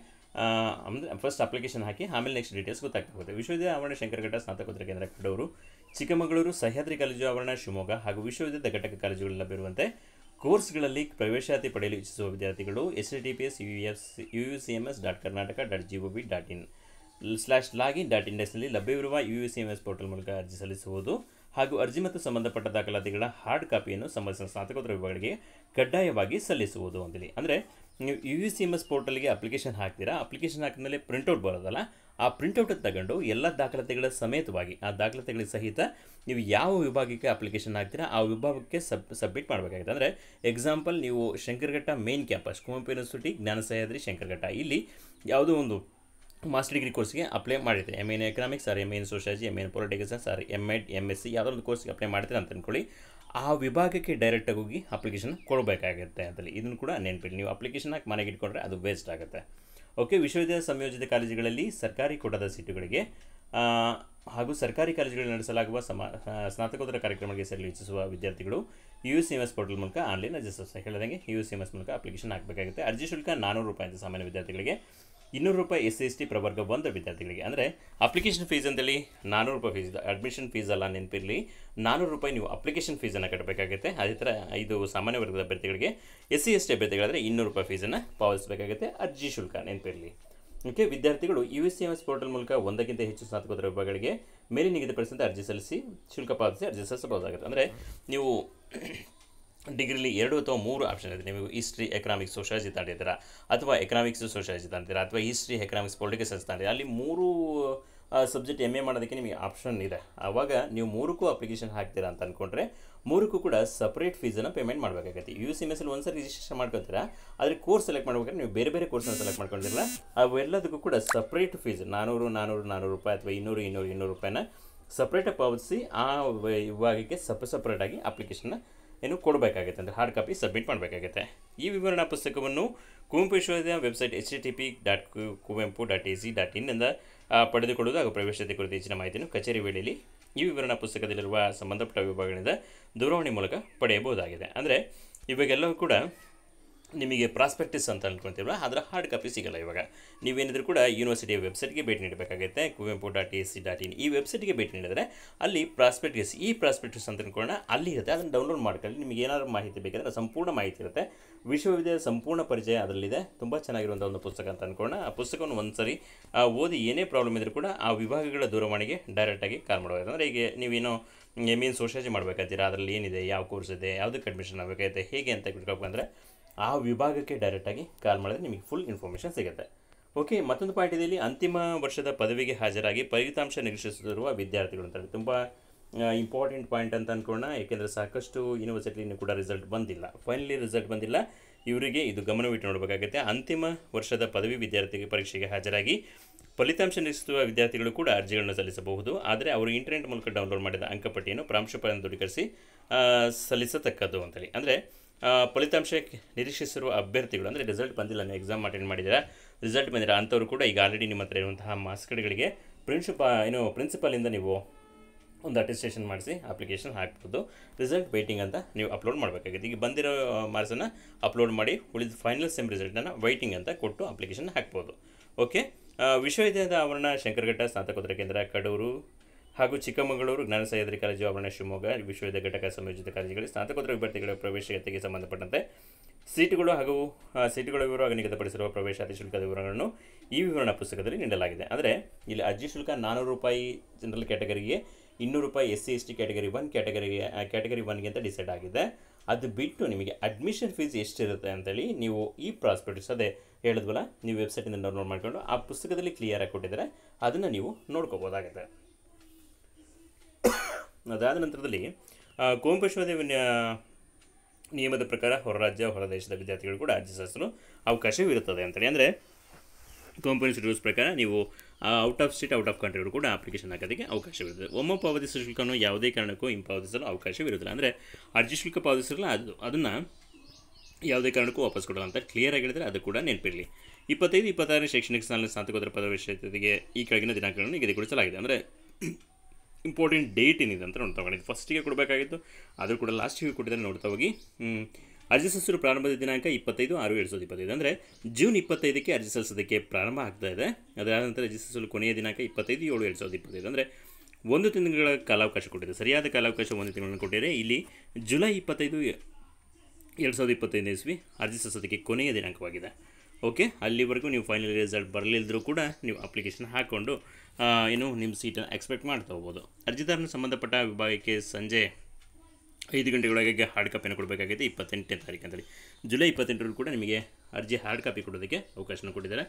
ಅಂದರೆ ಫಸ್ಟ್ ಅಪ್ಲಿಕೇಶನ್ ಹಾಕಿ ಆಮೇಲೆ ನೆಕ್ಸ್ಟ್ ಡೀಟೇಲ್ಸ್ ಗೊತ್ತಾಗ್ತದೆ. ವಿಶ್ವವಿದ್ಯಾಲಯ ಆವರಣ ಶಂಕರಘಟ್ಟ ಸ್ನಾತಕೋತ್ತರ ಕೇಂದ್ರ ಕಡೂರು, ಚಿಕ್ಕಮಗಳೂರು ಸಹ್ಯಾದ್ರಿ ಕಾಲೇಜು ಆವರಣ ಶಿವಮೊಗ್ಗ ಹಾಗೂ ವಿಶ್ವವಿದ್ಯಾಲಯದ ಘಟಕ ಕಾಲೇಜುಗಳಲ್ಲಿ ಲಭ್ಯವಿರುವಂತೆ ಕೋರ್ಸ್ಗಳಲ್ಲಿ ಪ್ರವೇಶಾತಿ ಪಡೆಯಲು ಇಚ್ಛಿಸುವ ವಿದ್ಯಾರ್ಥಿಗಳು https://ucms.karnataka.gov.in/login.index ಲಭ್ಯವಿರುವ UUCMS ಪೋರ್ಟಲ್ ಮೂಲಕ ಅರ್ಜಿ ಸಲ್ಲಿಸುವುದು ಹಾಗೂ ಅರ್ಜಿ ಮತ್ತು ಸಂಬಂಧಪಟ್ಟ ದಾಖಲಾತಿಗಳ ಹಾರ್ಡ್ ಕಾಪಿಯನ್ನು ಸಂಬಂಧಿಸಿದ ಸ್ನಾತಕೋತ್ತರ ವಿಭಾಗಗಳಿಗೆ ಕಡ್ಡಾಯವಾಗಿ ಸಲ್ಲಿಸುವುದು ಅಂತೇಳಿ. ಅಂದರೆ ನೀವು UUCMS ಪೋರ್ಟಲ್ಗೆ ಅಪ್ಲಿಕೇಶನ್ ಹಾಕ್ತೀರಾ, ಅಪ್ಲಿಕೇಶನ್ ಹಾಕಿದ್ಮೇಲೆ ಪ್ರಿಂಟೌಟ್ ಬರೋದಲ್ಲ, ಆ ಪ್ರಿಂಟೌಟ್ ತಗೊಂಡು ಎಲ್ಲ ದಾಖಲಾತಿಗಳ ಸಮೇತವಾಗಿ ಆ ದಾಖಲಾತಿಗಳ ಸಹಿತ ನೀವು ಯಾವ ವಿಭಾಗಕ್ಕೆ ಅಪ್ಲಿಕೇಶನ್ ಹಾಕ್ತೀರಾ ಆ ವಿಭಾಗಕ್ಕೆ ಸಬ್ಮಿಟ್ ಮಾಡಬೇಕಾಗುತ್ತೆ. ಅಂದರೆ ಎಕ್ಸಾಂಪಲ್, ನೀವು Shankaraghatta main campus Kuvempu university ಜ್ಞಾನ ಸಹ್ಯಾದ್ರಿ ಶಂಕರಘಟ್ಟ, ಇಲ್ಲಿ ಯಾವುದೋ ಒಂದು ಮಾಸ್ಟರ್ ಡಿಗ್ರಿ ಕೋರ್ಸ್ಗೆ ಅಪ್ಲೈ ಮಾಡಿರ್ತೀರಿ, MA in economics or MA in sociology, MA in political science or MA MSc ಯಾವುದೋ ಒಂದು ಕೋರ್ಸ್ಗೆ ಅಪ್ಲೈ ಮಾಡ್ತೀರಾ ಅಂತ ಅಂದ್ಕೊಳ್ಳಿ, ಆ ವಿಭಾಗಕ್ಕೆ ಡೈರೆಕ್ಟಾಗಿ ಹೋಗಿ ಅಪ್ಲಿಕೇಶನ್ ಕೊಡಬೇಕಾಗುತ್ತೆ ಅಂತೇಳಿ. ಇದನ್ನು ಕೂಡ ನೆನಪಿಡಿ, ನೀವು ಅಪ್ಲಿಕೇಶನ್ ಹಾಕಿ ಮನೆಗೆ ಇಟ್ಕೊಂಡ್ರೆ ಅದು ವೇಸ್ಟ್ ಆಗುತ್ತೆ. ಓಕೆ, ವಿಶ್ವವಿದ್ಯಾಲಯ ಸಂಯೋಜಿತ ಕಾಲೇಜುಗಳಲ್ಲಿ ಸರ್ಕಾರಿ ಕೋಟಾದ ಸೀಟುಗಳಿಗೆ ಹಾಗೂ ಸರ್ಕಾರಿ ಕಾಲೇಜುಗಳಲ್ಲಿ ನಡೆಸಲಾಗುವ ಸ್ನಾತಕೋತ್ತರ ಕಾರ್ಯಕ್ರಮಗಳಿಗೆ ಸೇರಲು ಇಚ್ಛಿಸುವ ವಿದ್ಯಾರ್ಥಿಗಳು UUCMS ಪೋರ್ಟಲ್ ಮೂಲಕ ಆನ್ಲೈನ್ ಅರ್ಜಿ ಹೇಳಿದಂಗೆ UUCMS ಮೂಲಕ ಅಪ್ಲಿಕೇಶನ್ ಹಾಕಬೇಕಾಗುತ್ತೆ. ಅರ್ಜಿ ಶುಲ್ಕ ₹400 ಅಂತ ಸಾಮಾನ್ಯ ವಿದ್ಯಾರ್ಥಿಗಳಿಗೆ, ₹200 SC/ST ಪ್ರವರ್ಗ 1 ವಿದ್ಯಾರ್ಥಿಗಳಿಗೆ. ಅಂದರೆ ಅಪ್ಲಿಕೇಶನ್ ಫೀಸ್ ಅಂತೇಳಿ ₹400 ಫೀಸ್ ಇದೆ, ಅಡ್ಮಿಷನ್ ಫೀಸ್ ಅಲ್ಲ, ನೆನಪಿರಲಿ. ₹400 ನೀವು ಅಪ್ಲಿಕೇಶನ್ ಫೀಸನ್ನು ಕಟ್ಟಬೇಕಾಗುತ್ತೆ. ಅದೇ ಥರ ಇದು ಸಾಮಾನ್ಯ ವರ್ಗದ ಅಭ್ಯರ್ಥಿಗಳಿಗೆ, SC/ST ಅಭ್ಯರ್ಥಿಗಳಾದರೆ ₹200 ಫೀಸನ್ನು ಪಾವತಿಸಬೇಕಾಗುತ್ತೆ. ಅರ್ಜಿ ಶುಲ್ಕ ನೆನಪಿರಲಿ. ಓಕೆ, ವಿದ್ಯಾರ್ಥಿಗಳು UUCMS ಪೋರ್ಟಲ್ ಮೂಲಕ ಒಂದಕ್ಕಿಂತ ಹೆಚ್ಚು ಸ್ನಾತಕೋತ್ತರ ವಿಭಾಗಗಳಿಗೆ ಮೇಲೆ ನಿಗದಿಪಡಿಸಿದಂತೆ ಅರ್ಜಿ ಸಲ್ಲಿಸಿ ಶುಲ್ಕ ಪಾವತಿಸಿ ಅರ್ಜಿ ಸಲ್ಲಿಸಬಹುದಾಗುತ್ತೆ. ಅಂದರೆ ನೀವು ಡಿಗ್ರಿಲಿ 2 ಅಥವಾ 3 ಆಪ್ಷನ್ ಇದೆ. ನೀವು ಹಿಸ್ಟ್ರಿ ಎಕನಾಮಿಕ್ಸ್ ಸೋಷಿಯಾಲಜಿ ತಗೊಂಡಿದ್ದೀರಾ, ಅಥವಾ ಎಕನಾಮಿಕ್ಸ್ ಸೋಷಿಯಾಲಜಿ ತಗೊಂಡಿದ್ದೀರಾ, ಅಥವಾ ಹಿಸ್ಟ್ರಿ ಎಕನಾಮಿಕ್ಸ್ ಪೊಲಿಟಿಕಲ್ ಸೈನ್ಸ್ ತಗೊಂಡಿದ್ದೀರಾ, ಅಲ್ಲಿ 3 ಸಬ್ಜೆಕ್ಟ್ MA ಮಾಡೋದಕ್ಕೆ ನಿಮಗೆ ಆಪ್ಷನ್ ಇದೆ. ಆವಾಗ ನೀವು 3ಕ್ಕೂ ಅಪ್ಲಿಕೇಶನ್ ಹಾಕ್ತೀರಾ ಅಂತ ಅಂದ್ಕೊಂಡ್ರೆ 3ಕ್ಕೂ ಕೂಡ ಸಪ್ರೇಟ್ ಫೀಸನ್ನು ಪೇಮೆಂಟ್ ಮಾಡಬೇಕಾಗುತ್ತೆ. UUCMSಲ್ಲಿ ಒಂದು ಸರಿ ರಿಜಿಸ್ಟ್ರೇಷನ್ ಮಾಡ್ಕೊತೀರಾ, ಆದರೆ ಕೋರ್ಸ್ ಸೆಲೆಕ್ಟ್ ಮಾಡ್ಬೇಕಾದ್ರೆ ನೀವು ಬೇರೆ ಬೇರೆ ಕೋರ್ಸನ್ನು ಸೆಲೆಕ್ಟ್ ಮಾಡ್ಕೊಂಡಿರಲ್ಲ, ಅವೆಲ್ಲದಕ್ಕೂ ಕೂಡ ಸಪ್ರೇಟ್ ಫೀಸ್ ₹400 ಅಥವಾ ₹200 ಸಪ್ರೇಟಾಗಿ ಪಾವತಿಸಿ ಆ ವಿಭಾಗಕ್ಕೆ ಸಪ್ರೇಟಾಗಿ ಅಪ್ಲಿಕೇಶನ್ನ ಕೊಡಬೇಕಾಗುತ್ತೆ, ಅಂದರೆ ಹಾರ್ಡ್ ಕಾಪಿ ಸಬ್ಮಿಟ್ ಮಾಡಬೇಕಾಗುತ್ತೆ. ಈ ವಿವರಣಾ ಪುಸ್ತಕವನ್ನು ಕುವೆಂಪು ವಿಶ್ವವಿದ್ಯಾಲಯ ವೆಬ್ಸೈಟ್ http://kuempu.ac.in ಪಡೆದುಕೊಳ್ಳುವುದು ಹಾಗೂ ಪ್ರವೇಶತೆ ಕುರಿತು ಹೆಚ್ಚಿನ ಮಾಹಿತಿಯನ್ನು ಕಚೇರಿ ವೇಳೆಯಲ್ಲಿ ಈ ವಿವರಣಾ ಪುಸ್ತಕದಲ್ಲಿರುವ ಸಂಬಂಧಪಟ್ಟ ವಿಭಾಗಗಳಿಂದ ದೂರವಾಣಿ ಮೂಲಕ ಪಡೆಯಬಹುದಾಗಿದೆ. ಅಂದರೆ ಇವಾಗೆಲ್ಲವೂ ಕೂಡ ನಿಮಗೆ ಪ್ರಾಸ್ಪೆಕ್ಟಿಸ್ ಅಂತ ಅಂದ್ಕೊತೀವಲ್ಲ ಅದರ ಹಾರ್ಡ್ ಕಾಪಿ ಸಿಗಲ್ಲ ಇವಾಗ. ನೀವೇನಿದ್ರು ಕೂಡ ಯೂನಿವರ್ಸಿಟಿಯ ವೆಬ್ಸೈಟ್ಗೆ ಭೇಟಿ ನೀಡಬೇಕಾಗುತ್ತೆ, kuempu.ac.in ಈ ವೆಬ್ಸೈಟ್ಗೆ ಭೇಟಿ ನೀಡಿದರೆ ಅಲ್ಲಿ ಪ್ರಾಸ್ಪೆಕ್ಟಿಸ್ ಅಂತ ಅಂದ್ಕೊಳ್ಳೋಣ, ಅಲ್ಲಿ ಇರುತ್ತೆ. ಅದನ್ನು ಡೌನ್ಲೋಡ್ ಮಾಡ್ಕೊಳ್ಳಿ. ನಿಮಗೆ ಏನಾದರೂ ಮಾಹಿತಿ ಬೇಕಂದರೆ ಸಂಪೂರ್ಣ ಮಾಹಿತಿ ಇರುತ್ತೆ. ವಿಶ್ವವಿದ್ಯಾಲಯದ ಸಂಪೂರ್ಣ ಪರಿಚಯ ಅದರಲ್ಲಿದೆ. ತುಂಬ ಚೆನ್ನಾಗಿರುವಂಥ ಒಂದು ಪುಸ್ತಕ ಅಂತ ಅಂದ್ಕೊಳ್ಳೋಣ. ಆ ಪುಸ್ತಕವನ್ನು ಒಂದು ಸರಿ ಓದಿ ಏನೇ ಪ್ರಾಬ್ಲಮ್ ಇದ್ದರೂ ಕೂಡ ಆ ವಿಭಾಗಗಳ ದೂರವಾಣಿಗೆ ಡೈರೆಕ್ಟಾಗಿ ಕಾಲ್ ಮಾಡಬೇಕು. ಅಂದರೆ ಈಗ ನೀವೇನೋ ಸೋಷಿಯಾಲಜಿ ಮಾಡಬೇಕಂತೀರಾ, ಅದರಲ್ಲಿ ಏನಿದೆ, ಯಾವ ಕೋರ್ಸ್ ಇದೆ, ಯಾವುದಕ್ಕೆ ಅಡ್ಮಿಷನ್ ಆಗಬೇಕಾಗುತ್ತೆ, ಹೇಗೆ ಅಂತ ಬಿಟ್ಕೊಬೇಕಂದ್ರೆ ಆ ವಿಭಾಗಕ್ಕೆ ಡೈರೆಕ್ಟಾಗಿ ಕಾಲ್ ಮಾಡಿದ್ರೆ ನಿಮಗೆ ಫುಲ್ ಇನ್ಫಾರ್ಮೇಷನ್ ಸಿಗುತ್ತೆ. ಓಕೆ, ಮತ್ತೊಂದು ಪಾಯಿಂಟ್ ಇದೆ ಇಲ್ಲಿ, ಅಂತಿಮ ವರ್ಷದ ಪದವಿಗೆ ಹಾಜರಾಗಿ ಫಲಿತಾಂಶ ನಿರೀಕ್ಷಿಸುತ್ತಿರುವ ವಿದ್ಯಾರ್ಥಿಗಳು ಅಂತ ತುಂಬ ಇಂಪಾರ್ಟೆಂಟ್ ಪಾಯಿಂಟ್ ಅಂತ ಅಂದ್ಕೊಳ್ಳೋಣ. ಏಕೆಂದರೆ ಸಾಕಷ್ಟು ಯೂನಿವರ್ಸಿಟಿನೂ ಕೂಡ ರಿಸಲ್ಟ್ ಬಂದಿಲ್ಲ, ಫೈನಲಿ ರಿಸಲ್ಟ್ ಬಂದಿಲ್ಲ. ಇವರಿಗೆ ಇದು ಗಮನವಿಟ್ಟು ನೋಡಬೇಕಾಗುತ್ತೆ. ಅಂತಿಮ ವರ್ಷದ ಪದವಿ ವಿದ್ಯಾರ್ಥಿ ಪರೀಕ್ಷೆಗೆ ಹಾಜರಾಗಿ ಫಲಿತಾಂಶ ನಿರೀಕ್ಷಿಸುವ ವಿದ್ಯಾರ್ಥಿಗಳು ಕೂಡ ಅರ್ಜಿಗಳನ್ನು ಸಲ್ಲಿಸಬಹುದು. ಆದರೆ ಅವರು ಇಂಟರ್ನೆಟ್ ಮೂಲಕ ಡೌನ್ಲೋಡ್ ಮಾಡಿದ ಅಂಕಪಟ್ಟಿಯನ್ನು ಪ್ರಾಂಶುಪಾಲನ ದೃಢೀಕರಿಸಿ ಸಲ್ಲಿಸತಕ್ಕದ್ದು ಅಂತೇಳಿ. ಅಂದರೆ ಫಲಿತಾಂಶ ನಿರೀಕ್ಷಿಸಿರುವ ಅಭ್ಯರ್ಥಿಗಳು, ಅಂದರೆ ರಿಸಲ್ಟ್ ಬಂದಿಲ್ಲ, ನೀವು ಎಕ್ಸಾಮ್ ಅಟೆಂಡ್ ಮಾಡಿದ್ದೀರಾ, ರಿಸಲ್ಟ್ ಬಂದಿಲ್ಲ ಅಂಥವ್ರು ಕೂಡ ಈಗ ಆಲ್ರೆಡಿ ನಿಮ್ಮ ಹತ್ರ ಇರುವಂತಹ ಮಾರ್ಕ್ಸ್ ಕಾರ್ಡ್ಗಳಿಗೆ ಪ್ರಿನ್ಸಿಪಾಲಿಂದ ನೀವು ಒಂದು ಅಟೆಸ್ಟೇಷನ್ ಮಾಡಿಸಿ ಅಪ್ಲಿಕೇಶನ್ ಹಾಕ್ಬೋದು. ರಿಸಲ್ಟ್ ವೇಟಿಂಗ್ ಅಂತ ನೀವು ಅಪ್ಲೋಡ್ ಮಾಡಬೇಕಾಗಿದೆ. ಈಗ ಬಂದಿರೋ ಮಾರ್ಕ್ಸನ್ನು ಅಪ್ಲೋಡ್ ಮಾಡಿ ಉಳಿದ ಫೈನಲ್ ಸೆಮ್ ರಿಸಲ್ಟನ್ನು ವೈಟಿಂಗ್ ಅಂತ ಕೊಟ್ಟು ಅಪ್ಲಿಕೇಶನ್ ಹಾಕ್ಬೋದು. ಓಕೆ, ವಿಶ್ವವಿದ್ಯಾಲಯದ ಆವರಣ ಶಂಕರಘಟ್ಟ ಸ್ನಾತಕೋತ್ತರ ಕೇಂದ್ರ ಕಡೂರು ಹಾಗೂ ಚಿಕ್ಕಮಗಳೂರು, ಜ್ಞಾನ ಸಹ್ಯಾದ್ರಿ ಕಾಲೇಜು ಆವರಣ ಶಿವಮೊಗ್ಗ, ವಿಶ್ವವಿದ್ಯಾಲಯ ಘಟಕ ಸಂಯೋಜಿತ ಕಾಲೇಜುಗಳಿಗೆ ಸ್ನಾತಕೋತ್ತರ ವಿದ್ಯಾರ್ಥಿಗಳ ಪ್ರವೇಶತೆಗೆ ಸಂಬಂಧಪಟ್ಟಂತೆ ಸೀಟುಗಳು ಹಾಗೂ ಸೀಟುಗಳ ವಿವರ ನಿಗದಿಪಡಿಸಿರುವ ಪ್ರವೇಶಾತಿ ಶುಲ್ಕದ ವಿವರಗಳನ್ನು ಈ ವಿವರಣಾ ಪುಸ್ತಕದಲ್ಲಿ ನೀಡಲಾಗಿದೆ. ಅಂದರೆ ಇಲ್ಲಿ ಅರ್ಜಿ ಶುಲ್ಕ ₹400 ಜನರಲ್ ಕ್ಯಾಟಗರಿಗೆ, ₹200 SC/ST ಕ್ಯಾಟಗರಿ 1 ಕ್ಯಾಟಗರಿ 1ಗೆ ಅಂತ ಡಿಸೈಡ್ ಆಗಿದೆ. ಅದು ಬಿಟ್ಟು ನಿಮಗೆ ಅಡ್ಮಿಷನ್ ಫೀಸ್ ಎಷ್ಟಿರುತ್ತೆ ಅಂತೇಳಿ ನೀವು ಈ ಪ್ರಾಸ್ಪೆಕ್ಟಿಸ್ ಅದೇ ಹೇಳಿದ್ವಲ್ಲ, ನೀವು ವೆಬ್ಸೈಟಿಂದ ಡೌನ್ಲೋಡ್ ಮಾಡಿಕೊಂಡು ಆ ಪುಸ್ತಕದಲ್ಲಿ ಕ್ಲಿಯರಾಗಿ ಕೊಟ್ಟಿದ್ದಾರೆ, ಅದನ್ನು ನೀವು ನೋಡ್ಕೋಬೋದಾಗಿದೆ. ಅದಾದ ನಂತರದಲ್ಲಿ ಕುವೆಂಪು ವಿಶ್ವವಿದ್ಯಾಲಯ ನಿಯಮದ ಪ್ರಕಾರ ಹೊರ ರಾಜ್ಯ ಹೊರ ದೇಶದ ವಿದ್ಯಾರ್ಥಿಗಳು ಕೂಡ ಅರ್ಜಿ ಸಲ್ಲಿಸಲು ಅವಕಾಶವಿರುತ್ತದೆ ಅಂತೇಳಿ. ಅಂದರೆ ಕುವೆಂಪು ರೂಲ್ಸ್ ಪ್ರಕಾರ ನೀವು out of state, out of ಕಂಟ್ರಿಗಳು ಕೂಡ ಅಪ್ಲಿಕೇಶನ್ ಹಾಕೋದಕ್ಕೆ ಅವಕಾಶವಿರುತ್ತದೆ. ಒಮ್ಮೆ ಪಾವತಿಸಿದ ಶುಲ್ಕವನ್ನು ಯಾವುದೇ ಕಾರಣಕ್ಕೂ ಹಿಂಪಾವತಿಸಲು ಅವಕಾಶವಿರುವುದಿಲ್ಲ. ಅಂದರೆ ಅರ್ಜಿ ಶುಲ್ಕ ಪಾವತಿಸಿರಲ್ಲ, ಅದನ್ನು ಯಾವುದೇ ಕಾರಣಕ್ಕೂ ವಾಪಸ್ ಕೊಡೋಲ್ಲ ಅಂತ ಕ್ಲಿಯರಾಗಿ ಹೇಳಿದರೆ ಅದು ಕೂಡ ನೆನಪಿರಲಿ. 25-26 ಶೈಕ್ಷಣಿಕ ಸಾಲಿನ ಸ್ನಾತಕೋತ್ತರ ಪದವಿ ಈ ಕೆಳಗಿನ ದಿನಾಂಕಗಳನ್ನು ನಿಗದಿಗೊಳಿಸಲಾಗಿದೆ. ಅಂದರೆ ಇಂಪಾರ್ಟೆಂಟ್ ಡೇಟ್ ಏನಿದೆ ಅಂತ ನೋಡ್ತಾ ಹೋಗಿ, ಫಸ್ಟಿಗೆ ಕೊಡಬೇಕಾಗಿತ್ತು, ಆದರೂ ಕೂಡ ಲಾಸ್ಟಿಗೆ ಕೊಟ್ಟಿದ್ದಾರೆ. ನೋಡ್ತಾ ಹೋಗಿ ಅರ್ಜಿ ಸಲ್ಲಿಸಲು ಪ್ರಾರಂಭದ ದಿನಾಂಕ 25/6/2025. ಅಂದರೆ ಜೂನ್ 25ಕ್ಕೆ ಅರ್ಜಿ ಸಲ್ಲಿಸೋದಕ್ಕೆ ಪ್ರಾರಂಭ ಆಗ್ತಾ ಇದೆ. ಅದಾದ ನಂತರ ಅರ್ಜಿ ಸಲ್ಲಿಸಲು ಕೊನೆಯ ದಿನಾಂಕ 25/7/2025. ಅಂದರೆ 1 ತಿಂಗಳ ಕಾಲಾವಕಾಶ ಕೊಟ್ಟಿದೆ. ಸರಿಯಾದ ಕಾಲಾವಕಾಶ 1 ತಿಂಗಳನ್ನು ಕೊಟ್ಟಿದೆ. ಇಲ್ಲಿ ಜುಲೈ 25, 2025 ಅರ್ಜಿ ಸಲ್ಲಿಸೋದಕ್ಕೆ ಕೊನೆಯ ದಿನಾಂಕವಾಗಿದೆ. ಓಕೆ, ಅಲ್ಲಿವರೆಗೂ ನೀವು ಫೈನಲ್ ರಿಸಲ್ಟ್ ಬರಲಿಲ್ಲದರೂ ಕೂಡ ನೀವು ಅಪ್ಲಿಕೇಶನ್ ಹಾಕ್ಕೊಂಡು ನಿಮ್ಮ ಸೀಟನ್ನು ಎಕ್ಸ್ಪೆಕ್ಟ್ ಮಾಡ್ತಾ ಹೋಗ್ಬೋದು. ಅರ್ಜಿದಾರನ ಸಂಬಂಧಪಟ್ಟ ವಿಭಾಗಕ್ಕೆ ಸಂಜೆ 5 ಗಂಟೆಗಳೊಳಗೆ ಹಾರ್ಡ್ ಕಾಪಿಯನ್ನು ಕೊಡಬೇಕಾಗಿದೆ. 28ನೇ ತಾರೀಕು ಅಂತೇಳಿ. ಜುಲೈ 28ರಲ್ಲಿ ಕೂಡ ನಿಮಗೆ ಅರ್ಜಿ ಹಾರ್ಡ್ ಕಾಪಿ ಕೊಡೋದಕ್ಕೆ ಅವಕಾಶನ ಕೊಟ್ಟಿದ್ದಾರೆ.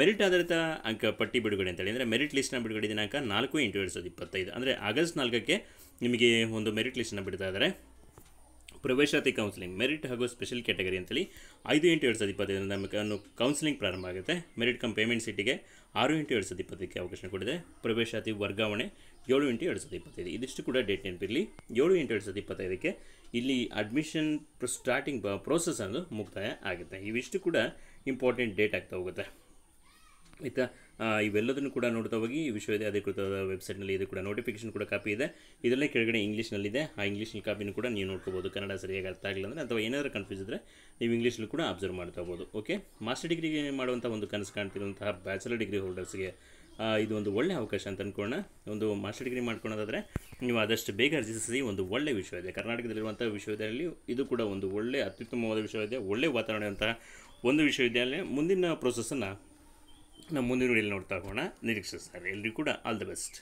ಮೆರಿಟ್ ಆಧಾರಿತ ಅಂಕ ಪಟ್ಟಿ ಬಿಡುಗಡೆ ಅಂತೇಳಿ, ಅಂದರೆ ಮೆರಿಟ್ ಲಿಸ್ಟ್ನ ಬಿಡುಗಡೆ ದಿನಾಂಕ 4/8/2025. ಅಂದರೆ ಆಗಸ್ಟ್ 4ಕ್ಕೆ ನಿಮಗೆ ಒಂದು ಮೆರಿಟ್ ಲಿಸ್ಟನ್ನು ಬಿಡ್ತಾ ಇದ್ದಾರೆ. ಪ್ರವೇಶಾತಿ ಕೌನ್ಸಿಲಿಂಗ್ ಮೆರಿಟ್ ಹಾಗೂ ಸ್ಪೆಷಲ್ ಕ್ಯಾಟಗರಿ ಅಂತೇಳಿ 5/8/2025 ಕೌನ್ಸಿಲಿಂಗ್ ಪ್ರಾರಂಭ ಆಗುತ್ತೆ. ಮೆರಿಟ್ ಕಮ್ ಪೇಮೆಂಟ್ ಸೀಟಿಗೆ 6/8/2025ಕ್ಕೆ ಅವಕಾಶ ಕೊಟ್ಟಿದೆ. ಪ್ರವೇಶಾತಿ ವರ್ಗಾವಣೆ 7/8/2025. ಇದಿಷ್ಟು ಕೂಡ ಡೇಟ್ ನೆನಪಿರಲಿ. 7/8/2025ಕ್ಕೆ ಇಲ್ಲಿ ಅಡ್ಮಿಷನ್ ಸ್ಟಾರ್ಟಿಂಗ್ ಪ್ರೋಸೆಸ್ ಅನ್ನೋದು ಮುಕ್ತಾಯ ಆಗುತ್ತೆ. ಇವಿಷ್ಟು ಕೂಡ ಇಂಪಾರ್ಟೆಂಟ್ ಡೇಟ್ ಆಗ್ತಾ ಹೋಗುತ್ತೆ. ಆಯಿತಾ, ಇವೆಲ್ಲದನ್ನು ಕೂಡ ನೋಡ್ತಾ ಹೋಗಿ ವಿಶ್ವವಿದ್ಯಾಲಯ ಅಧಿಕೃತವಾದ ವೆಬ್ಸೈಟ್ನಲ್ಲಿ ಇದು ಕೂಡ ನೋಟಿಫಿಕೇಶನ್ ಕೂಡ ಕಾಪಿ ಇದೆ. ಇದರಲ್ಲೇ ಕೆಳಗಡೆ ಇಂಗ್ಲೀಷ್ನಲ್ಲಿದೆ. ಆ ಇಂಗ್ಲೀಷ್ನ ಕಾಪಿನೂ ಕೂಡ ನೀವು ನೋಡ್ಕೋಬೋದು. ಕನ್ನಡ ಸರಿಯಾಗಿ ಅರ್ಥ ಆಗಿಲ್ಲ ಅಂದರೆ ಅಥವಾ ಏನಾದರೂ ಕನ್ಫ್ಯೂಸ್ ಇದ್ದರೆ ನೀವು ಇಂಗ್ಲೀಷಲ್ಲಿ ಕೂಡ ಅಬ್ಸರ್ವ್ ಮಾಡ್ತಾ ಹೋಗ್ಬೋದು. ಓಕೆ, ಮಾಸ್ಟರ್ ಡಿಗ್ರಿ ಮಾಡುವಂಥ ಒಂದು ಕನಸು ಕಾಣ್ತಿರುವಂತಹ ಬ್ಯಾಚಲರ್ ಡಿಗ್ರಿ ಹೋಲ್ಡರ್ಸ್ಗೆ ಇದು ಒಂದು ಒಳ್ಳೆಯ ಅವಕಾಶ ಅಂತ ಅಂದ್ಕೊಳ್ಳೋಣ. ಒಂದು ಮಾಸ್ಟರ್ ಡಿಗ್ರಿ ಮಾಡ್ಕೊಳ್ಳೋದಾದರೆ ನೀವು ಆದಷ್ಟು ಬೇಗ ಅರ್ಜಿ ಸಲ್ಲಿಸಿ. ಒಂದು ಒಳ್ಳೆಯ ವಿಶ್ವವಿದ್ಯಾಲಯ, ಕರ್ನಾಟಕದಲ್ಲಿರುವಂಥ ವಿಶ್ವವಿದ್ಯಾಲಯದಲ್ಲಿ ಇದು ಕೂಡ ಒಂದು ಒಳ್ಳೆಯ ಅತ್ಯುತ್ತಮವಾದ ವಿಶ್ವವಿದ್ಯಾಲಯ, ಒಳ್ಳೆಯ ವಾತಾವರಣ ಅಂತಹ ಒಂದು ವಿಶ್ವವಿದ್ಯಾಲಯ. ಮುಂದಿನ ಪ್ರೋಸೆಸ್ಸನ್ನು ನಮ್ಮ ಮುಂದಿನ ವಿಡಿಯೋಲಿ ನೋಡ್ತಾ ಹೋಗೋಣ. ನಿರೀಕ್ಷಿಸ್ತಾರೆ. ಎಲ್ರಿಗೂ ಕೂಡ ಆಲ್ ದ ಬೆಸ್ಟ್.